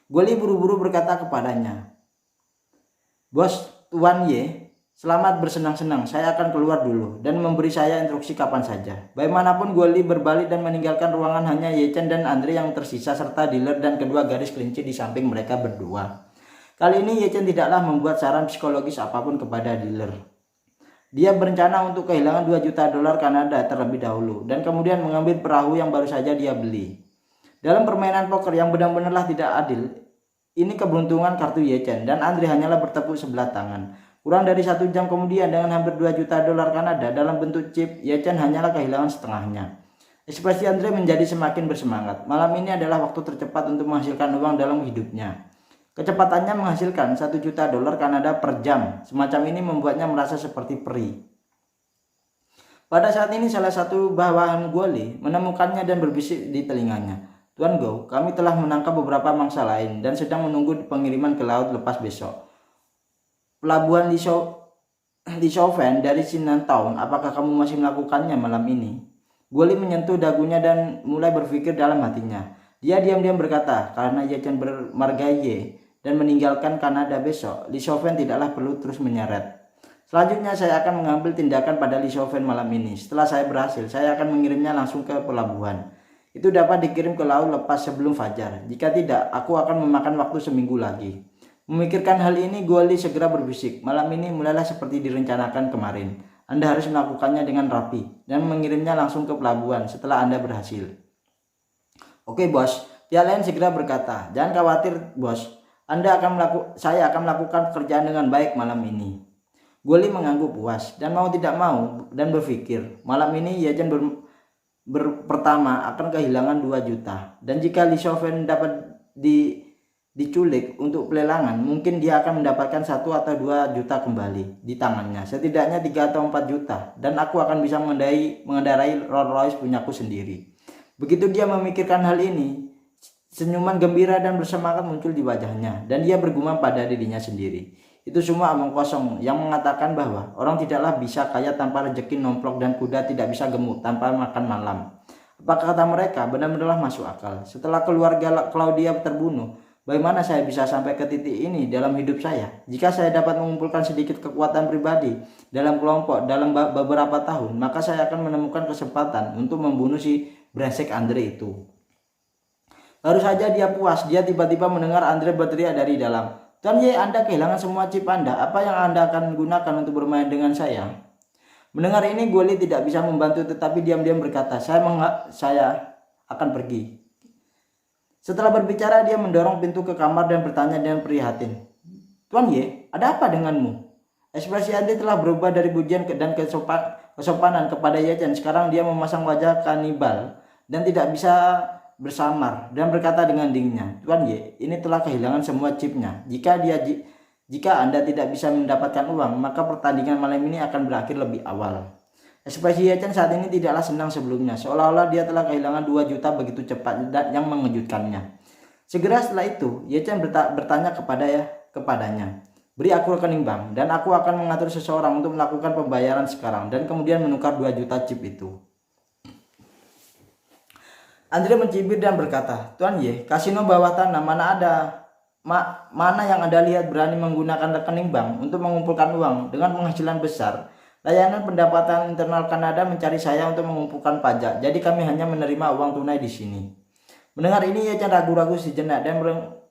Goli buru-buru berkata kepadanya, "Bos, Tuan Ye, selamat bersenang-senang. Saya akan keluar dulu dan memberi saya instruksi kapan saja." Bagaimanapun Goli berbalik dan meninggalkan ruangan. Hanya Ye Chen dan Andre yang tersisa, serta dealer dan kedua gadis kelinci di samping mereka berdua. Kali ini Ye Chen tidaklah membuat saran psikologis apapun kepada dealer. Dia berencana untuk kehilangan $2 juta Kanada terlebih dahulu, dan kemudian mengambil perahu yang baru saja dia beli. Dalam permainan poker yang benar-benarlah tidak adil, ini keberuntungan kartu Ye Chen, dan Andre hanyalah bertepuk sebelah tangan. Kurang dari 1 jam kemudian, dengan hampir $2 juta Kanada dalam bentuk chip, Ye Chen hanyalah kehilangan setengahnya. Ekspresi Andre menjadi semakin bersemangat. Malam ini adalah waktu tercepat untuk menghasilkan uang dalam hidupnya. Kecepatannya menghasilkan $1 juta Kanada per jam. Semacam ini membuatnya merasa seperti peri. Pada saat ini salah satu bawahan Goli menemukannya dan berbisik di telinganya, "Tuan Go, kami telah menangkap beberapa mangsa lain dan sedang menunggu pengiriman ke laut lepas besok. Pelabuhan Lichoven dari Chinatown, apakah kamu masih melakukannya malam ini?" Goli menyentuh dagunya dan mulai berpikir dalam hatinya. Dia diam-diam berkata, karena Ye Chen bermargai dan meninggalkan Kanada besok, Lichoven tidaklah perlu terus menyeret. Selanjutnya saya akan mengambil tindakan pada Lichoven malam ini. Setelah saya berhasil, saya akan mengirimnya langsung ke pelabuhan. Itu dapat dikirim ke laut lepas sebelum fajar. Jika tidak, aku akan memakan waktu seminggu lagi. Memikirkan hal ini, Goli segera berbisik, "Malam ini mulailah seperti direncanakan kemarin. Anda harus melakukannya dengan rapi dan mengirimnya langsung ke pelabuhan setelah Anda berhasil." "Oke, bos." Dia lain segera berkata, "Jangan khawatir, bos. Saya akan melakukan pekerjaan dengan baik malam ini." Goli mengangguk puas dan mau tidak mau dan berpikir, malam ini Ye Chen pertama akan kehilangan 2 juta, dan jika Lichoven dapat diculik untuk pelelangan, mungkin dia akan mendapatkan 1 atau 2 juta kembali di tangannya, setidaknya 3 atau 4 juta, dan aku akan bisa mengendarai Rolls Royce punyaku sendiri. Begitu dia memikirkan hal ini, senyuman gembira dan bersemangat muncul di wajahnya, dan dia bergumam pada dirinya sendiri, "Itu semua omong kosong yang mengatakan bahwa orang tidaklah bisa kaya tanpa rezeki nomplok dan kuda tidak bisa gemuk tanpa makan malam. Apakah kata mereka benar-benarlah masuk akal? Setelah keluarga Claudia terbunuh, bagaimana saya bisa sampai ke titik ini dalam hidup saya? Jika saya dapat mengumpulkan sedikit kekuatan pribadi dalam kelompok dalam beberapa tahun, maka saya akan menemukan kesempatan untuk membunuh si brengsek Andre itu." Baru saja dia puas, dia tiba-tiba mendengar Andre berteriak dari dalam, "Tuan Ye, Anda kehilangan semua chip Anda. Apa yang Anda akan gunakan untuk bermain dengan saya?" Mendengar ini, Goli tidak bisa membantu, tetapi diam-diam berkata, saya akan pergi." Setelah berbicara, dia mendorong pintu ke kamar dan bertanya dengan prihatin, "Tuan Ye, ada apa denganmu?" Ekspresi Andre telah berubah dari pujian dan kesopanan kepada Ye Chen. Sekarang dia memasang wajah kanibal dan tidak bisa bersamar dan berkata dengan dinginnya, "Tuan Ye, ini telah kehilangan semua chipnya. Jika Anda tidak bisa mendapatkan uang, maka pertandingan malam ini akan berakhir lebih awal." Ekspresi Ye Chen saat ini tidaklah senang sebelumnya, seolah-olah dia telah kehilangan 2 juta begitu cepat dan yang mengejutkannya. Segera setelah itu, Ye Chen bertanya kepadanya, "Beri aku rekening bank dan aku akan mengatur seseorang untuk melakukan pembayaran sekarang dan kemudian menukar 2 juta chip itu." Andre mencibir dan berkata, "Tuan Ye, kasino bawah tanah mana yang Anda lihat berani menggunakan rekening bank untuk mengumpulkan uang dengan penghasilan besar? Layanan pendapatan internal Kanada mencari saya untuk mengumpulkan pajak, jadi kami hanya menerima uang tunai di sini." Mendengar ini, Ye Chen ragu-ragu sejenak dan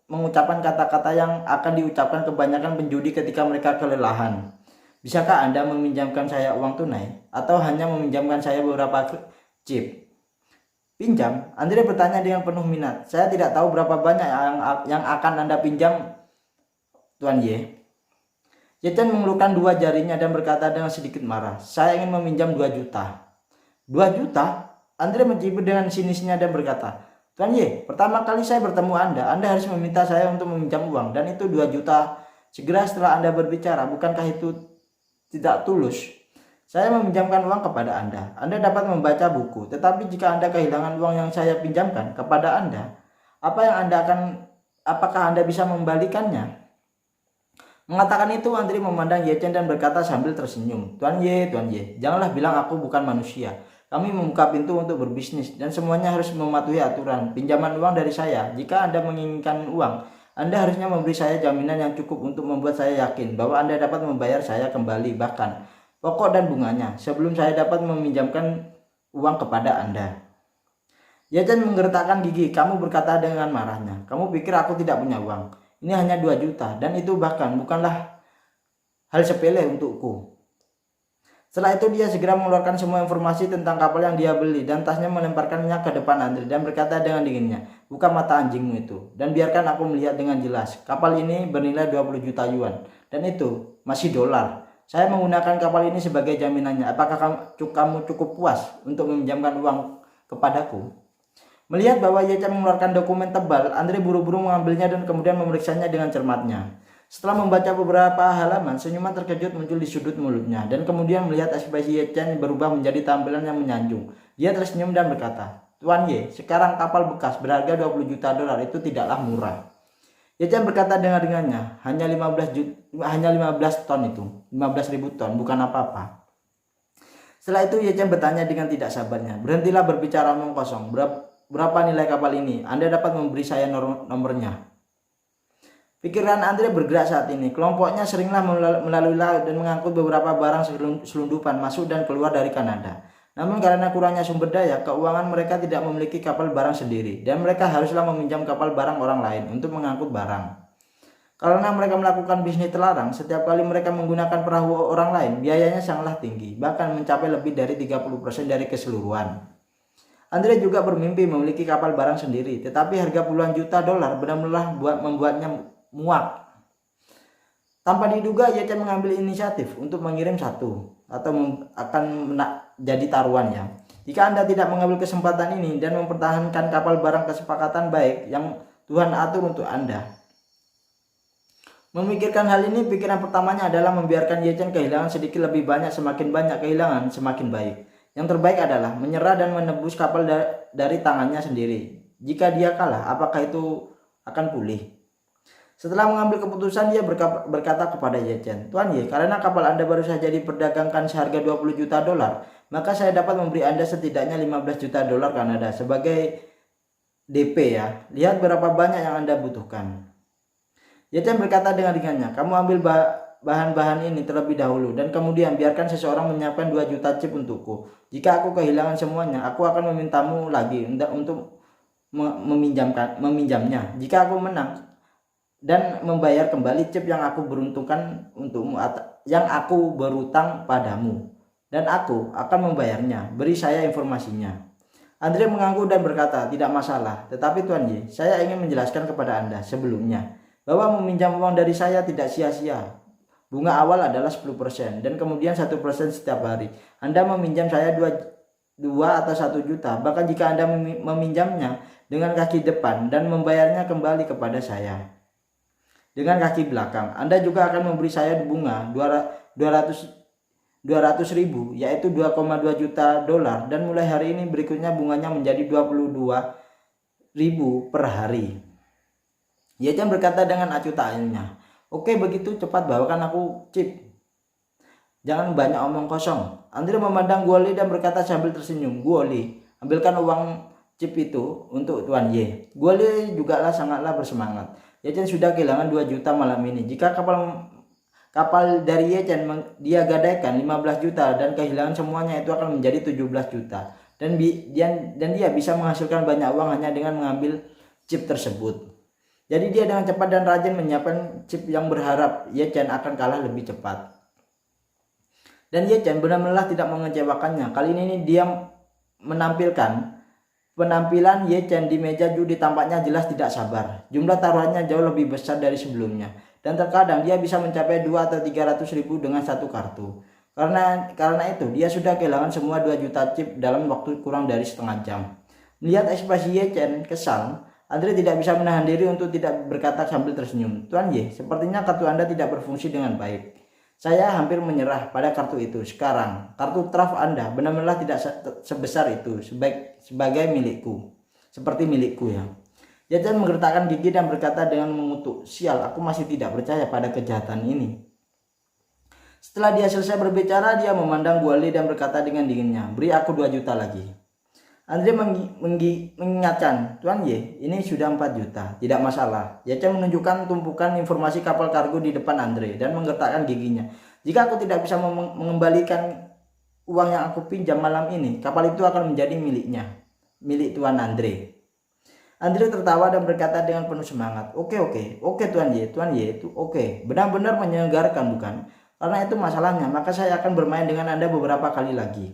mengucapkan kata-kata yang akan diucapkan kebanyakan penjudi ketika mereka kelelahan. "Bisakah Anda meminjamkan saya uang tunai atau hanya meminjamkan saya beberapa chip?" "Pinjam?" Andre bertanya dengan penuh minat. "Saya tidak tahu berapa banyak yang akan Anda pinjam, Tuan Ye." Ye Chen mengelurkan dua jarinya dan berkata dengan sedikit marah, "Saya ingin meminjam 2 juta." 2 juta? Andre mencibir dengan sinisnya dan berkata, "Tuan Ye, pertama kali saya bertemu Anda harus meminta saya untuk meminjam uang, dan itu 2 juta segera setelah Anda berbicara. Bukankah itu tidak tulus? Saya meminjamkan uang kepada Anda. Anda dapat membaca buku, tetapi jika Anda kehilangan uang yang saya pinjamkan kepada Anda, apakah Anda bisa membalikannya?" Mengatakan itu, Andri memandang Ye Chen dan berkata sambil tersenyum, Tuan Ye, janganlah bilang aku bukan manusia. Kami membuka pintu untuk berbisnis dan semuanya harus mematuhi aturan. Pinjaman uang dari saya. Jika Anda menginginkan uang, Anda harusnya memberi saya jaminan yang cukup untuk membuat saya yakin bahwa Anda dapat membayar saya kembali, bahkan pokok dan bunganya, sebelum saya dapat meminjamkan uang kepada Anda. Ye Chen menggertakkan gigi. Kamu berkata dengan marahnya, "Kamu pikir aku tidak punya uang? Ini hanya 2 juta, dan itu bahkan bukanlah hal sepele untukku." Setelah itu dia segera mengeluarkan semua informasi tentang kapal yang dia beli dan tasnya melemparkannya ke depan Andre dan berkata dengan dinginnya, "Buka mata anjingmu itu dan biarkan aku melihat dengan jelas. Kapal ini bernilai 20 juta yuan dan itu masih dolar. Saya menggunakan kapal ini sebagai jaminannya. Apakah kamu cukup puas untuk meminjamkan uang kepadaku?" Melihat bahwa Ye Chen mengeluarkan dokumen tebal, Andre buru-buru mengambilnya dan kemudian memeriksanya dengan cermatnya. Setelah membaca beberapa halaman, senyuman terkejut muncul di sudut mulutnya, dan kemudian melihat ekspresi Ye Chen berubah menjadi tampilan yang menyanjung. Dia tersenyum dan berkata, "Tuan Ye, sekarang kapal bekas berharga 20 juta dolar itu tidaklah murah." Ye Chen berkata dengannya, hanya 15 ton itu, 15.000 ton, bukan apa-apa. Setelah itu Ye Chen bertanya dengan tidak sabarnya, "Berhentilah berbicara omong kosong. Berapa nilai kapal ini? Anda dapat memberi saya nomornya." Pikiran Andre bergerak saat ini. Kelompoknya seringlah melalui laut dan mengangkut beberapa barang selundupan masuk dan keluar dari Kanada. Namun karena kurangnya sumber daya keuangan, mereka tidak memiliki kapal barang sendiri dan mereka haruslah meminjam kapal barang orang lain untuk mengangkut barang. Karena mereka melakukan bisnis terlarang, setiap kali mereka menggunakan perahu orang lain, biayanya sangatlah tinggi, bahkan mencapai lebih dari 30% dari keseluruhan. Andre juga bermimpi memiliki kapal barang sendiri, tetapi harga puluhan juta dolar benar-benar membuatnya muak. Tanpa diduga, Ye Chen mengambil inisiatif untuk mengirim satu atau akan jadi taruhannya. Jika Anda tidak mengambil kesempatan ini dan mempertahankan kapal barang kesepakatan baik yang Tuhan atur untuk Anda. Memikirkan hal ini, pikiran pertamanya adalah membiarkan Ye Chen kehilangan sedikit lebih banyak. Semakin banyak kehilangan, semakin baik. Yang terbaik adalah menyerah dan menebus kapal dari tangannya sendiri. Jika dia kalah, apakah itu akan pulih? Setelah mengambil keputusan, dia berkata kepada Ye Chen, "Tuan Ye, karena kapal Anda baru saja diperdagangkan seharga 20 juta dolar, maka saya dapat memberi Anda setidaknya 15 juta dolar Kanada sebagai DP ya. Lihat berapa banyak yang Anda butuhkan." Ye Chen berkata dengan ringannya, "Kamu ambil bahan-bahan ini terlebih dahulu dan kemudian biarkan seseorang menyiapkan 2 juta chip untukku. Jika aku kehilangan semuanya, aku akan memintamu lagi untuk meminjamnya. Jika aku menang dan membayar kembali chip yang aku beruntukkan untukmu, yang aku berutang padamu, dan aku akan membayarnya. Beri saya informasinya." Andre mengangguk dan berkata, "Tidak masalah, tetapi Tuan Ye, saya ingin menjelaskan kepada Anda sebelumnya bahwa meminjam uang dari saya tidak sia-sia. Bunga awal adalah 10% dan kemudian 1% setiap hari. Anda meminjam saya 2 atau 1 juta, bahkan jika Anda meminjamnya dengan kaki depan dan membayarnya kembali kepada saya dengan kaki belakang, Anda juga akan memberi saya bunga 200 ribu, yaitu 2,2 juta dolar, dan mulai hari ini berikutnya bunganya menjadi 22 ribu per hari." Ye Chen berkata dengan acuh tak acuhnya, "Oke, begitu cepat bawakan aku chip. Jangan banyak omong kosong." Andre memandang Guoli dan berkata sambil tersenyum, "Guoli, ambilkan uang chip itu untuk Tuan Ye." Guoli juga sangatlah bersemangat. Ye Chen sudah kehilangan 2 juta malam ini. Jika kapal dari Ye Chen dia gadaikan 15 juta dan kehilangan semuanya, itu akan menjadi 17 juta. Dan dia bisa menghasilkan banyak uang hanya dengan mengambil chip tersebut. Jadi dia dengan cepat dan rajin menyiapkan chip yang berharap Ye Chen akan kalah lebih cepat. Dan Ye Chen benar-benar tidak mengecewakannya. Kali ini dia menampilkan penampilan Ye Chen di meja judi, tampaknya jelas tidak sabar. Jumlah taruhannya jauh lebih besar dari sebelumnya. dan terkadang dia bisa mencapai 2 atau 300 ribu dengan satu kartu. Karena itu dia sudah kehilangan semua 2 juta chip dalam waktu kurang dari setengah jam. Melihat ekspresi Ye Chen kesal, Andre tidak bisa menahan diri untuk tidak berkata sambil tersenyum. Tuan Ye, sepertinya kartu Anda tidak berfungsi dengan baik. Saya hampir menyerah pada kartu itu. Sekarang, kartu traf Anda benar-benar tidak sebesar itu sebagai milikku. Seperti milikku ya. Ye Chen menggertakkan gigi dan berkata dengan mengutuk, "Sial, aku masih tidak percaya pada kejahatan ini." Setelah dia selesai berbicara, dia memandang Guoli dan berkata dengan dinginnya, "Beri aku 2 juta lagi." Andre mengingatkan, "Tuan Ye, ini sudah 4 juta, tidak masalah." Ye Chen menunjukkan tumpukan informasi kapal kargo di depan Andre dan menggertakkan giginya. "Jika aku tidak bisa mengembalikan uang yang aku pinjam malam ini, kapal itu akan menjadi milik Tuan Andre." Andre tertawa dan berkata dengan penuh semangat, Oke Tuan Ye itu oke, benar-benar menyegarkan bukan? Karena itu masalahnya, maka saya akan bermain dengan Anda beberapa kali lagi."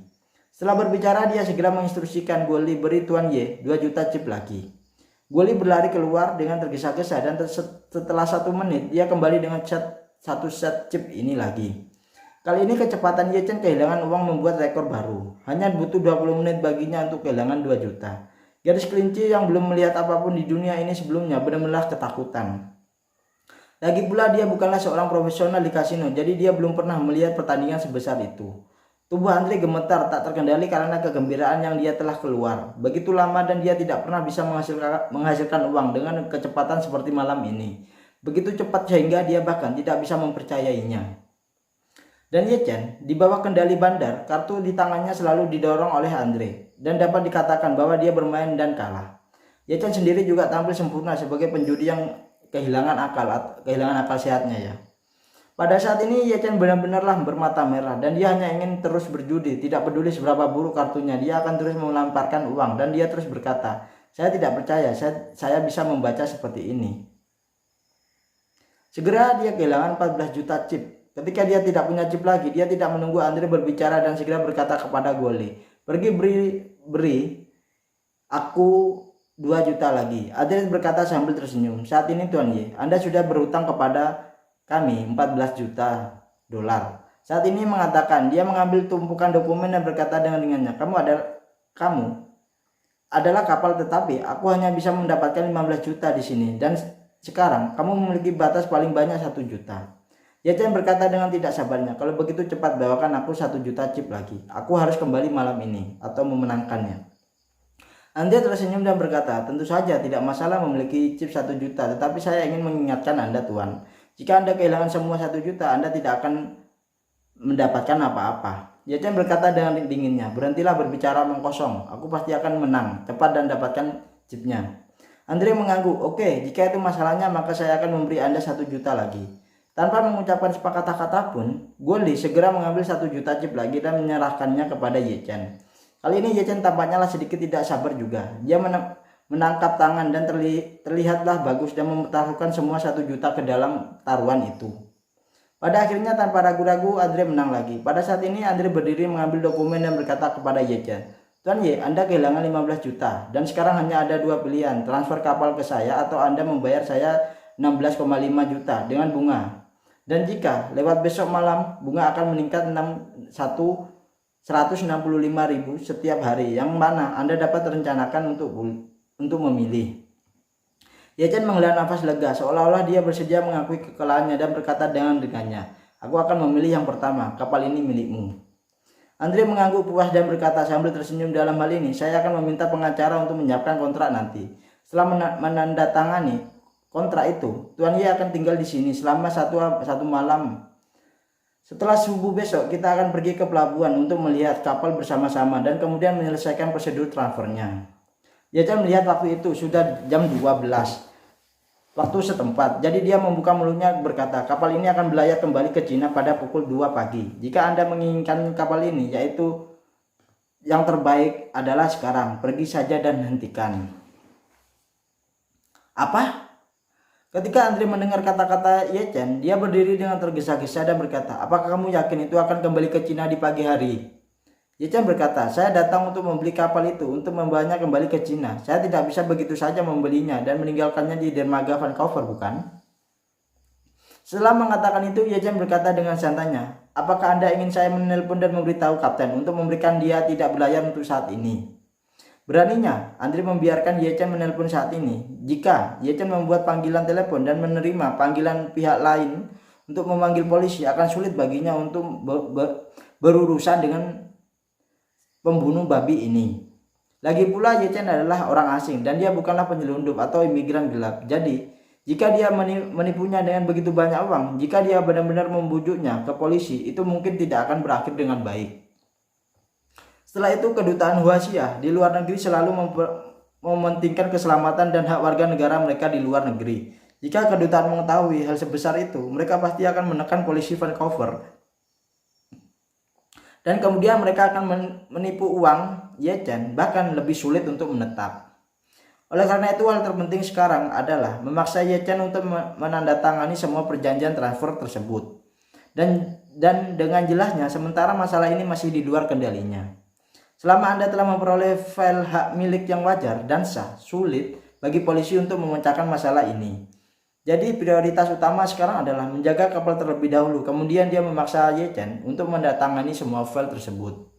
Setelah berbicara, dia segera menginstruksikan Guoli beri Tuan Ye 2 juta chip lagi. Guoli berlari keluar dengan tergesa-gesa dan setelah 1 menit, dia kembali dengan satu set chip ini lagi. Kali ini kecepatan Ye Chen kehilangan uang membuat rekor baru. Hanya butuh 20 menit baginya untuk kehilangan 2 juta. Gadis kelinci yang belum melihat apapun di dunia ini sebelumnya benar-benar ketakutan. Lagi pula dia bukanlah seorang profesional di kasino, jadi dia belum pernah melihat pertandingan sebesar itu. Tubuh Andre gemetar tak terkendali karena kegembiraan yang dia telah keluar. Begitu lama dan dia tidak pernah bisa menghasilkan uang dengan kecepatan seperti malam ini. Begitu cepat sehingga dia bahkan tidak bisa mempercayainya. Dan Ye Chen, di bawah kendali bandar, kartu di tangannya selalu didorong oleh Andre. Dan dapat dikatakan bahwa dia bermain dan kalah. Ye Chen sendiri juga tampil sempurna sebagai penjudi yang kehilangan akal sehatnya ya. Pada saat ini Ye Chen benar-benarlah bermata merah dan dia hanya ingin terus berjudi, tidak peduli seberapa buruk kartunya, dia akan terus melamparkan uang dan dia terus berkata, "Saya tidak percaya, saya bisa membaca seperti ini." Segera dia kehilangan 14 juta chip. Ketika dia tidak punya chip lagi, dia tidak menunggu Andre berbicara dan segera berkata kepada Guoli, "Pergi beri aku 2 juta lagi." Adrian berkata sambil tersenyum, "Saat ini Tuan Ye, Anda sudah berhutang kepada kami 14 juta dolar. Saat ini mengatakan, dia mengambil tumpukan dokumen dan berkata dengan ringannya, Kamu adalah kapal tetapi aku hanya bisa mendapatkan 15 juta di sini dan sekarang kamu memiliki batas paling banyak 1 juta. Ye Chen berkata dengan tidak sabarnya, "Kalau begitu cepat bawakan aku 1 juta chip lagi. Aku harus kembali malam ini atau memenangkannya." Andre tersenyum dan berkata, "Tentu saja tidak masalah memiliki chip 1 juta, tetapi saya ingin mengingatkan Anda Tuan. Jika Anda kehilangan semua 1 juta, Anda tidak akan mendapatkan apa-apa." Ye Chen berkata dengan dinginnya, "Berhentilah berbicara omong kosong. Aku pasti akan menang cepat dan dapatkan chipnya." Andre mengangguk, "Oke, jika itu masalahnya maka saya akan memberi Anda 1 juta lagi." Tanpa mengucapkan sepatah kata pun, Guoli segera mengambil 1 juta chip lagi dan menyerahkannya kepada Ye Chen. Kali ini Ye Chen tampaknya sedikit tidak sabar juga. Dia menangkap tangan dan terlihatlah bagus dan mempertaruhkan semua 1 juta ke dalam taruhan itu. Pada akhirnya tanpa ragu-ragu Andre menang lagi. Pada saat ini Andre berdiri mengambil dokumen dan berkata kepada Ye Chen, "Tuan Ye, Anda kehilangan 15 juta dan sekarang hanya ada 2 pilihan, transfer kapal ke saya atau Anda membayar saya 16,5 juta dengan bunga. Dan jika lewat besok malam bunga akan meningkat 165.000 setiap hari, yang mana Anda dapat rencanakan untuk memilih." Ye Chen menghela nafas lega seolah-olah dia bersedia mengakui kekalahannya dan berkata dengan dengannya, "Aku akan memilih yang pertama, kapal ini milikmu." Andre mengangguk puas dan berkata sambil tersenyum, "Dalam hal ini saya akan meminta pengacara untuk menyiapkan kontrak nanti. Setelah menandatangani kontrak itu, Tuan Ye akan tinggal di sini selama satu malam. Setelah subuh besok kita akan pergi ke pelabuhan untuk melihat kapal bersama-sama dan kemudian menyelesaikan prosedur transfernya." Ye Chen melihat waktu itu sudah jam 12 waktu setempat. Jadi dia membuka mulutnya berkata, "Kapal ini akan berlayar kembali ke Cina pada pukul 2 pagi. Jika Anda menginginkan kapal ini, yaitu yang terbaik adalah sekarang. Pergi saja dan hentikan." Apa? Ketika Andre mendengar kata-kata Ye Chen, dia berdiri dengan tergesa-gesa dan berkata, "Apakah kamu yakin itu akan kembali ke Cina di pagi hari?" Ye Chen berkata, "Saya datang untuk membeli kapal itu untuk membawanya kembali ke Cina. Saya tidak bisa begitu saja membelinya dan meninggalkannya di dermaga Vancouver, bukan?" Setelah mengatakan itu, Ye Chen berkata dengan santainya, apakah Anda ingin saya menelpon dan memberitahu kapten untuk memberikan dia tidak berlayar untuk saat ini? Beraninya Andre membiarkan Ye Chen menelpon saat ini. Jika Ye Chen membuat panggilan telepon dan menerima panggilan pihak lain untuk memanggil polisi, akan sulit baginya untuk berurusan dengan pembunuh babi ini. Lagi pula Ye Chen adalah orang asing dan dia bukanlah penyelundup atau imigran gelap. Jadi jika dia menipunya dengan begitu banyak uang, jika dia benar-benar membujuknya ke polisi, itu mungkin tidak akan berakhir dengan baik. Setelah itu, kedutaan Huaxia di luar negeri selalu mementingkan keselamatan dan hak warga negara mereka di luar negeri. Jika kedutaan mengetahui hal sebesar itu, mereka pasti akan menekan polisi Vancouver. Dan kemudian mereka akan menipu uang Ye Chen, bahkan lebih sulit untuk menetap. Oleh karena itu, hal terpenting sekarang adalah memaksa Ye Chen untuk menandatangani semua perjanjian transfer tersebut. Dan dengan jelasnya, sementara masalah ini masih di luar kendalinya. Selama Anda telah memperoleh file hak milik yang wajar dan sah, sulit bagi polisi untuk memecahkan masalah ini. Jadi prioritas utama sekarang adalah menjaga kapal terlebih dahulu, kemudian dia memaksa Ye Chen untuk menandatangani semua file tersebut.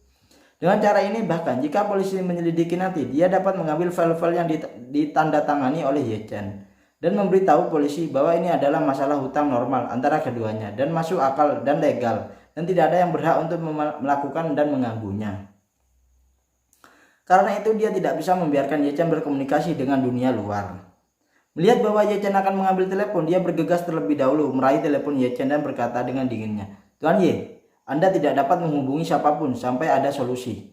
Dengan cara ini, bahkan jika polisi menyelidiki nanti, dia dapat mengambil file-file yang ditandatangani oleh Ye Chen dan memberitahu polisi bahwa ini adalah masalah hutang normal antara keduanya dan masuk akal dan legal, dan tidak ada yang berhak untuk melakukan dan mengganggunya. Karena itu, dia tidak bisa membiarkan Ye Chen berkomunikasi dengan dunia luar. Melihat bahwa Ye Chen akan mengambil telepon, dia bergegas terlebih dahulu meraih telepon Ye Chen dan berkata dengan dinginnya, "Tuan Ye, Anda tidak dapat menghubungi siapapun sampai ada solusi."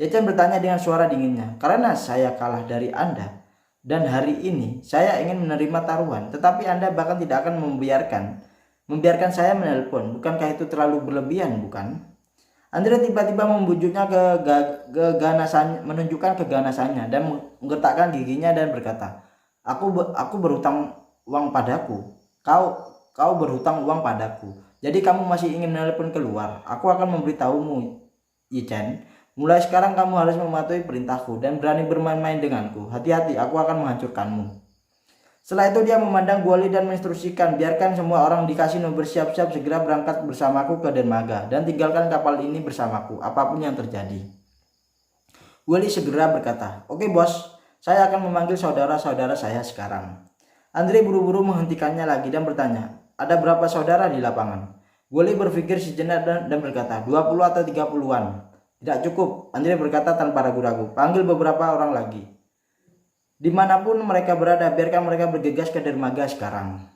Ye Chen bertanya dengan suara dinginnya, "Karena saya kalah dari Anda dan hari ini saya ingin menerima taruhan, tetapi Anda bahkan tidak akan membiarkan saya menelpon. Bukankah itu terlalu berlebihan, bukan?" Andre tiba-tiba membujuknya menunjukkan keganasannya dan menggertakkan giginya dan berkata, Aku berhutang uang padaku. Kau berhutang uang padaku. Jadi kamu masih ingin menelpon keluar. Aku akan memberitahumu, Ye Chen. Mulai sekarang kamu harus mematuhi perintahku dan berani bermain-main denganku. Hati-hati, aku akan menghancurkanmu. Setelah itu dia memandang Guoli dan menginstruksikan, biarkan semua orang di kasino bersiap-siap segera berangkat bersamaku ke dermaga dan tinggalkan kapal ini bersamaku, apapun yang terjadi. Guoli segera berkata, "Oke bos, saya akan memanggil saudara-saudara saya sekarang." Andre buru-buru menghentikannya lagi dan bertanya, "Ada berapa saudara di lapangan?" Guoli berpikir sejenak dan berkata, 20 atau 30-an. "Tidak cukup," Andre berkata tanpa ragu-ragu. "Panggil beberapa orang lagi. Dimanapun mereka berada, biarkan mereka bergegas ke dermaga sekarang."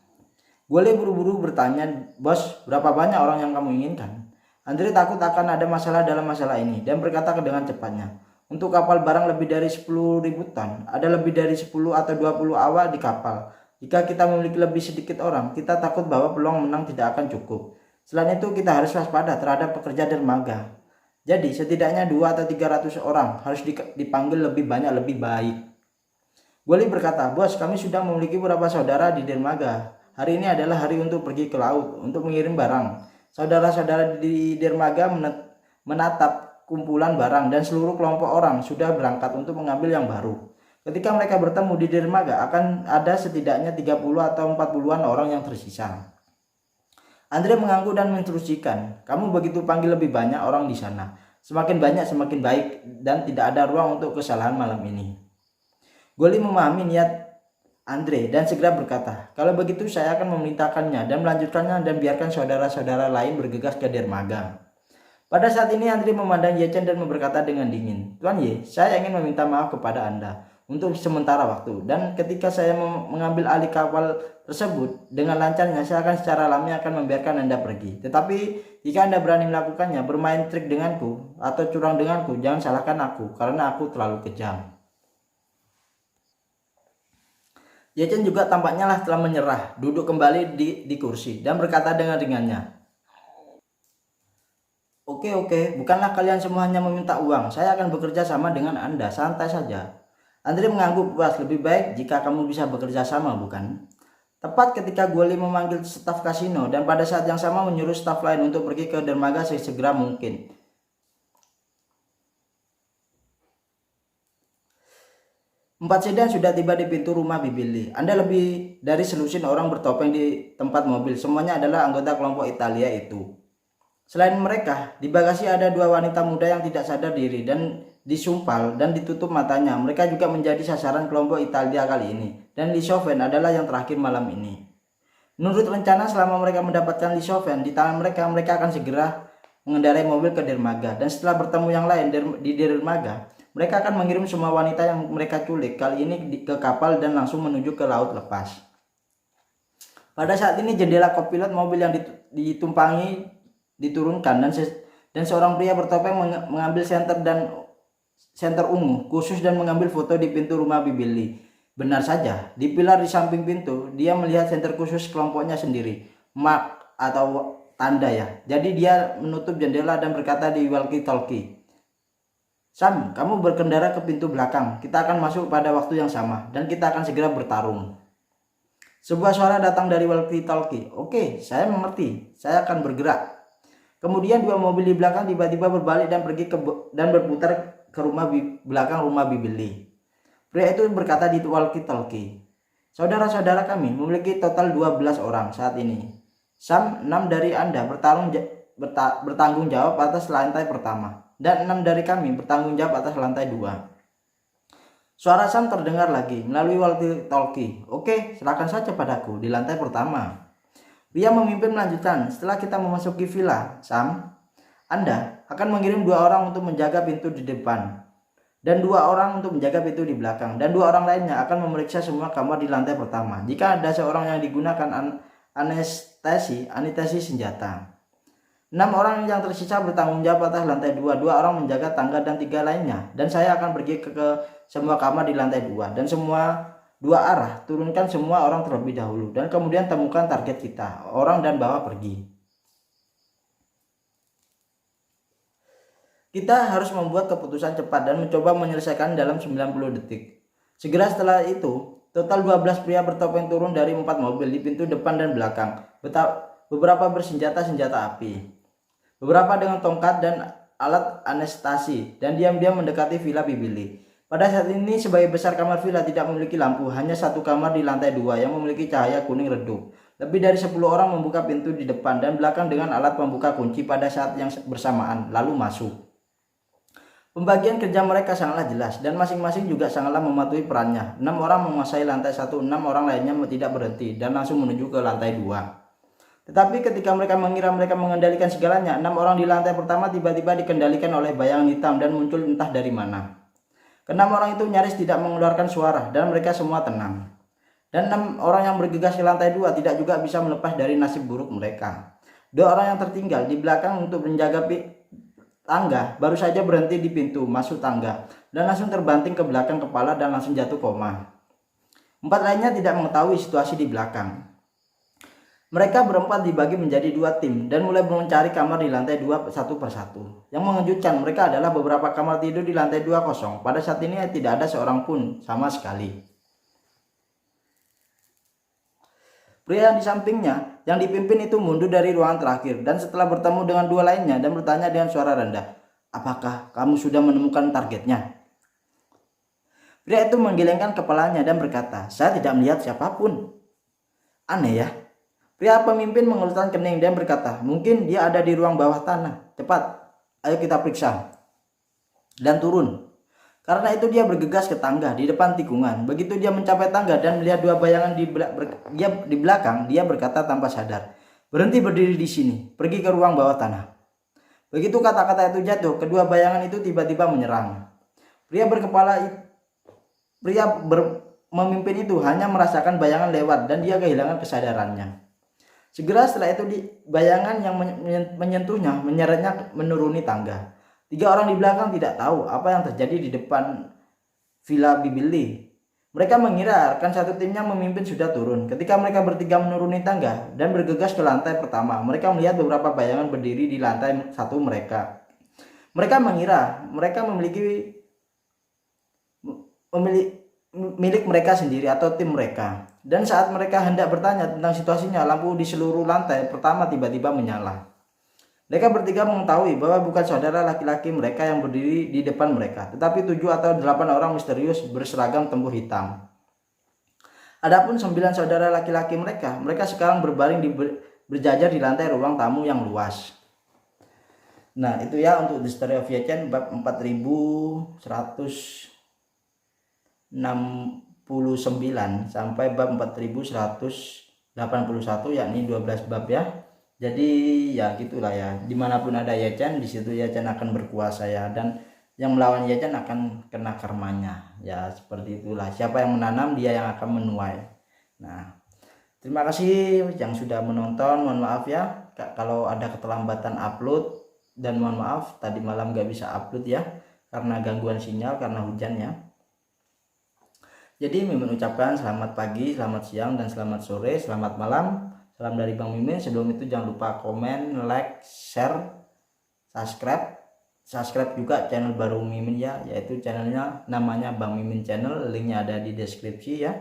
Guoli buru-buru bertanya, "Bos, berapa banyak orang yang kamu inginkan?" Andre takut akan ada masalah dalam masalah ini dan berkata dengan cepatnya, "Untuk kapal barang lebih dari 10.000 ton, ada lebih dari 10 atau 20 awak di kapal. Jika kita memiliki lebih sedikit orang, kita takut bahwa peluang menang tidak akan cukup. Selain itu, kita harus waspada terhadap pekerja dermaga. Jadi setidaknya 2 atau 300 orang harus dipanggil lebih banyak lebih baik." Guoli berkata, "Bos, kami sudah memiliki beberapa saudara di dermaga. Hari ini adalah hari untuk pergi ke laut untuk mengirim barang. Saudara-saudara di dermaga menatap kumpulan barang dan seluruh kelompok orang sudah berangkat untuk mengambil yang baru. Ketika mereka bertemu di dermaga, akan ada setidaknya 30 atau 40-an orang yang tersisa." Andre mengangguk dan menginstruksikan, "Kamu begitu panggil lebih banyak orang di sana. Semakin banyak semakin baik dan tidak ada ruang untuk kesalahan malam ini." Guoli memahami niat Andre dan segera berkata, "Kalau begitu saya akan memerintahkannya dan melanjutkannya dan biarkan saudara-saudara lain bergegas ke dermaga." Pada saat ini Andre memandang Ye Chen dan berkata dengan dingin, "Tuan Ye, saya ingin meminta maaf kepada Anda untuk sementara waktu, dan ketika saya mengambil alih kapal tersebut dengan lancarnya, saya akan secara alami akan membiarkan Anda pergi. Tetapi jika Anda berani melakukannya, bermain trik denganku atau curang denganku, jangan salahkan aku karena aku terlalu kejam." Ye Chen juga tampaknya telah menyerah, duduk kembali di kursi dan berkata dengan ringannya, Oke, bukanlah kalian semua hanya meminta uang. Saya akan bekerja sama dengan Anda, santai saja." Andre mengangguk puas, "Lebih baik jika kamu bisa bekerja sama, bukan?" Tepat ketika Guoli memanggil staf kasino dan pada saat yang sama menyuruh staf lain untuk pergi ke dermaga sesegera mungkin. 4 sedan sudah tiba di pintu rumah Bibilli. Anda lebih dari selusin orang bertopeng di tempat mobil. Semuanya adalah anggota kelompok Italia itu. Selain mereka, di bagasi ada 2 wanita muda yang tidak sadar diri dan disumpal dan ditutup matanya. Mereka juga menjadi sasaran kelompok Italia kali ini. Dan Lisoven adalah yang terakhir malam ini. Menurut rencana, selama mereka mendapatkan Lisoven di tangan mereka, mereka akan segera mengendarai mobil ke dermaga. Dan setelah bertemu yang lain di dermaga, mereka akan mengirim semua wanita yang mereka culik kali ini ke kapal dan langsung menuju ke laut lepas. Pada saat ini jendela kopilot mobil yang ditumpangi diturunkan dan seorang pria bertopeng mengambil senter ungu khusus dan mengambil foto di pintu rumah Bibilli. Benar saja, di pilar di samping pintu dia melihat senter khusus kelompoknya sendiri, mark atau tanda ya. Jadi dia menutup jendela dan berkata di walkie-talkie, "Sam, kamu berkendara ke pintu belakang. Kita akan masuk pada waktu yang sama dan kita akan segera bertarung." Sebuah suara datang dari walkie-talkie. "Oke, saya mengerti. Saya akan bergerak." Kemudian 2 mobil di belakang tiba-tiba berbalik dan berputar ke belakang rumah Bibilli. Pria itu berkata di walkie-talkie, "Saudara-saudara kami memiliki total 12 orang saat ini. Sam, 6 dari Anda bertanggung jawab atas lantai pertama. Dan 6 dari kami bertanggung jawab atas lantai 2. Suara Sam terdengar lagi melalui walkie-talkie. "Oke, serahkan saja padaku di lantai pertama." Pria memimpin melanjutkan, "Setelah kita memasuki villa, Sam, Anda akan mengirim 2 orang untuk menjaga pintu di depan. Dan 2 orang untuk menjaga pintu di belakang. Dan 2 orang lainnya akan memeriksa semua kamar di lantai pertama. Jika ada seorang yang digunakan anestesi senjata. 6 orang yang tersisa bertanggung jawab atas lantai 2. 2 orang menjaga tangga dan 3 lainnya. Dan saya akan pergi ke semua kamar di lantai 2. Dan semua 2 arah. Turunkan semua orang terlebih dahulu. Dan kemudian temukan target kita. Orang dan bawa pergi. Kita harus membuat keputusan cepat dan mencoba menyelesaikan dalam 90 detik. Segera setelah itu, total 12 pria bertopeng turun dari 4 mobil di pintu depan dan belakang. Beberapa bersenjata api. Beberapa dengan tongkat dan alat anestesi dan diam-diam mendekati villa Bibilli. Pada saat ini sebagai besar kamar villa tidak memiliki lampu, hanya 1 kamar di lantai 2 yang memiliki cahaya kuning redup. Lebih dari 10 orang membuka pintu di depan dan belakang dengan alat pembuka kunci pada saat yang bersamaan, lalu masuk. Pembagian kerja mereka sangatlah jelas dan masing-masing juga sangatlah mematuhi perannya. 6 orang menguasai lantai 1, 6 orang lainnya tidak berhenti dan langsung menuju ke lantai 2. Tetapi ketika mereka mengira mereka mengendalikan segalanya, 6 orang di lantai pertama tiba-tiba dikendalikan oleh bayangan hitam dan muncul entah dari mana. Ke-6 orang itu nyaris tidak mengeluarkan suara dan mereka semua tenang. Dan 6 orang yang bergegas ke lantai 2 tidak juga bisa melepas dari nasib buruk mereka. 2 orang yang tertinggal di belakang untuk menjaga tangga baru saja berhenti di pintu masuk tangga dan langsung terbanting ke belakang kepala dan langsung jatuh koma. 4 lainnya tidak mengetahui situasi di belakang. Mereka berempat dibagi menjadi 2 tim dan mulai mencari kamar di lantai 2 satu persatu. Yang mengejutkan mereka adalah beberapa kamar tidur di lantai 2 kosong. Pada saat ini tidak ada seorang pun sama sekali. Pria yang di sampingnya yang dipimpin itu mundur dari ruangan terakhir dan setelah bertemu dengan 2 lainnya dan bertanya dengan suara rendah, "Apakah kamu sudah menemukan targetnya?" Pria itu menggelengkan kepalanya dan berkata, "Saya tidak melihat siapapun." "Aneh ya." Pria pemimpin mengelutkan kening dan berkata, "Mungkin dia ada di ruang bawah tanah. Cepat, ayo kita periksa." Dan turun. Karena itu dia bergegas ke tangga di depan tikungan. Begitu dia mencapai tangga dan melihat 2 bayangan di belakang, dia berkata tanpa sadar, "Berhenti berdiri di sini, pergi ke ruang bawah tanah." Begitu kata-kata itu jatuh, kedua bayangan itu tiba-tiba menyerang. Memimpin itu hanya merasakan bayangan lewat dan dia kehilangan kesadarannya. Segera setelah itu bayangan yang menyentuhnya menyeretnya menuruni tangga. 3 orang di belakang tidak tahu apa yang terjadi di depan villa Bibilli. Mereka mengira rekan satu timnya memimpin sudah turun. Ketika mereka bertiga menuruni tangga dan bergegas ke lantai pertama, mereka melihat beberapa bayangan berdiri di lantai 1 mereka. Mereka mengira mereka milik mereka sendiri atau tim mereka. Dan saat mereka hendak bertanya tentang situasinya, lampu di seluruh lantai pertama tiba-tiba menyala. Mereka bertiga mengetahui bahwa bukan saudara laki-laki mereka yang berdiri di depan mereka, tetapi 7 atau 8 orang misterius berseragam tempur hitam. Adapun 9 saudara laki-laki mereka sekarang berbaring berjajar di lantai ruang tamu yang luas. Nah, itu ya untuk The Story of Ye Chen bab 4169 sampai bab 4181, yakni 12 bab ya. Jadi ya gitulah ya, dimanapun ada Ye Chen, di situ Ye Chen akan berkuasa ya, dan yang melawan Ye Chen akan kena karmanya ya, seperti itulah. Siapa yang menanam dia yang akan menuai. Nah, terima kasih yang sudah menonton. Mohon maaf ya kalau ada keterlambatan upload, dan mohon maaf tadi malam gak bisa upload ya karena gangguan sinyal karena hujan ya. Jadi Mimin ucapkan selamat pagi, selamat siang, dan selamat sore, selamat malam. Salam dari Bang Mimin. Sebelum itu jangan lupa komen, like, share, subscribe juga channel baru Mimin ya, yaitu channelnya namanya Bang Mimin Channel, linknya ada di deskripsi ya.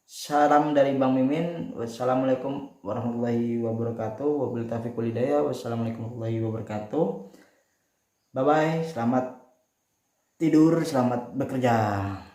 Salam dari Bang Mimin. Wassalamualaikum warahmatullahi wabarakatuh. Wabillahi taufiq wal hidayah. Wassalamualaikum warahmatullahi wabarakatuh. Bye bye. Selamat tidur, selamat bekerja.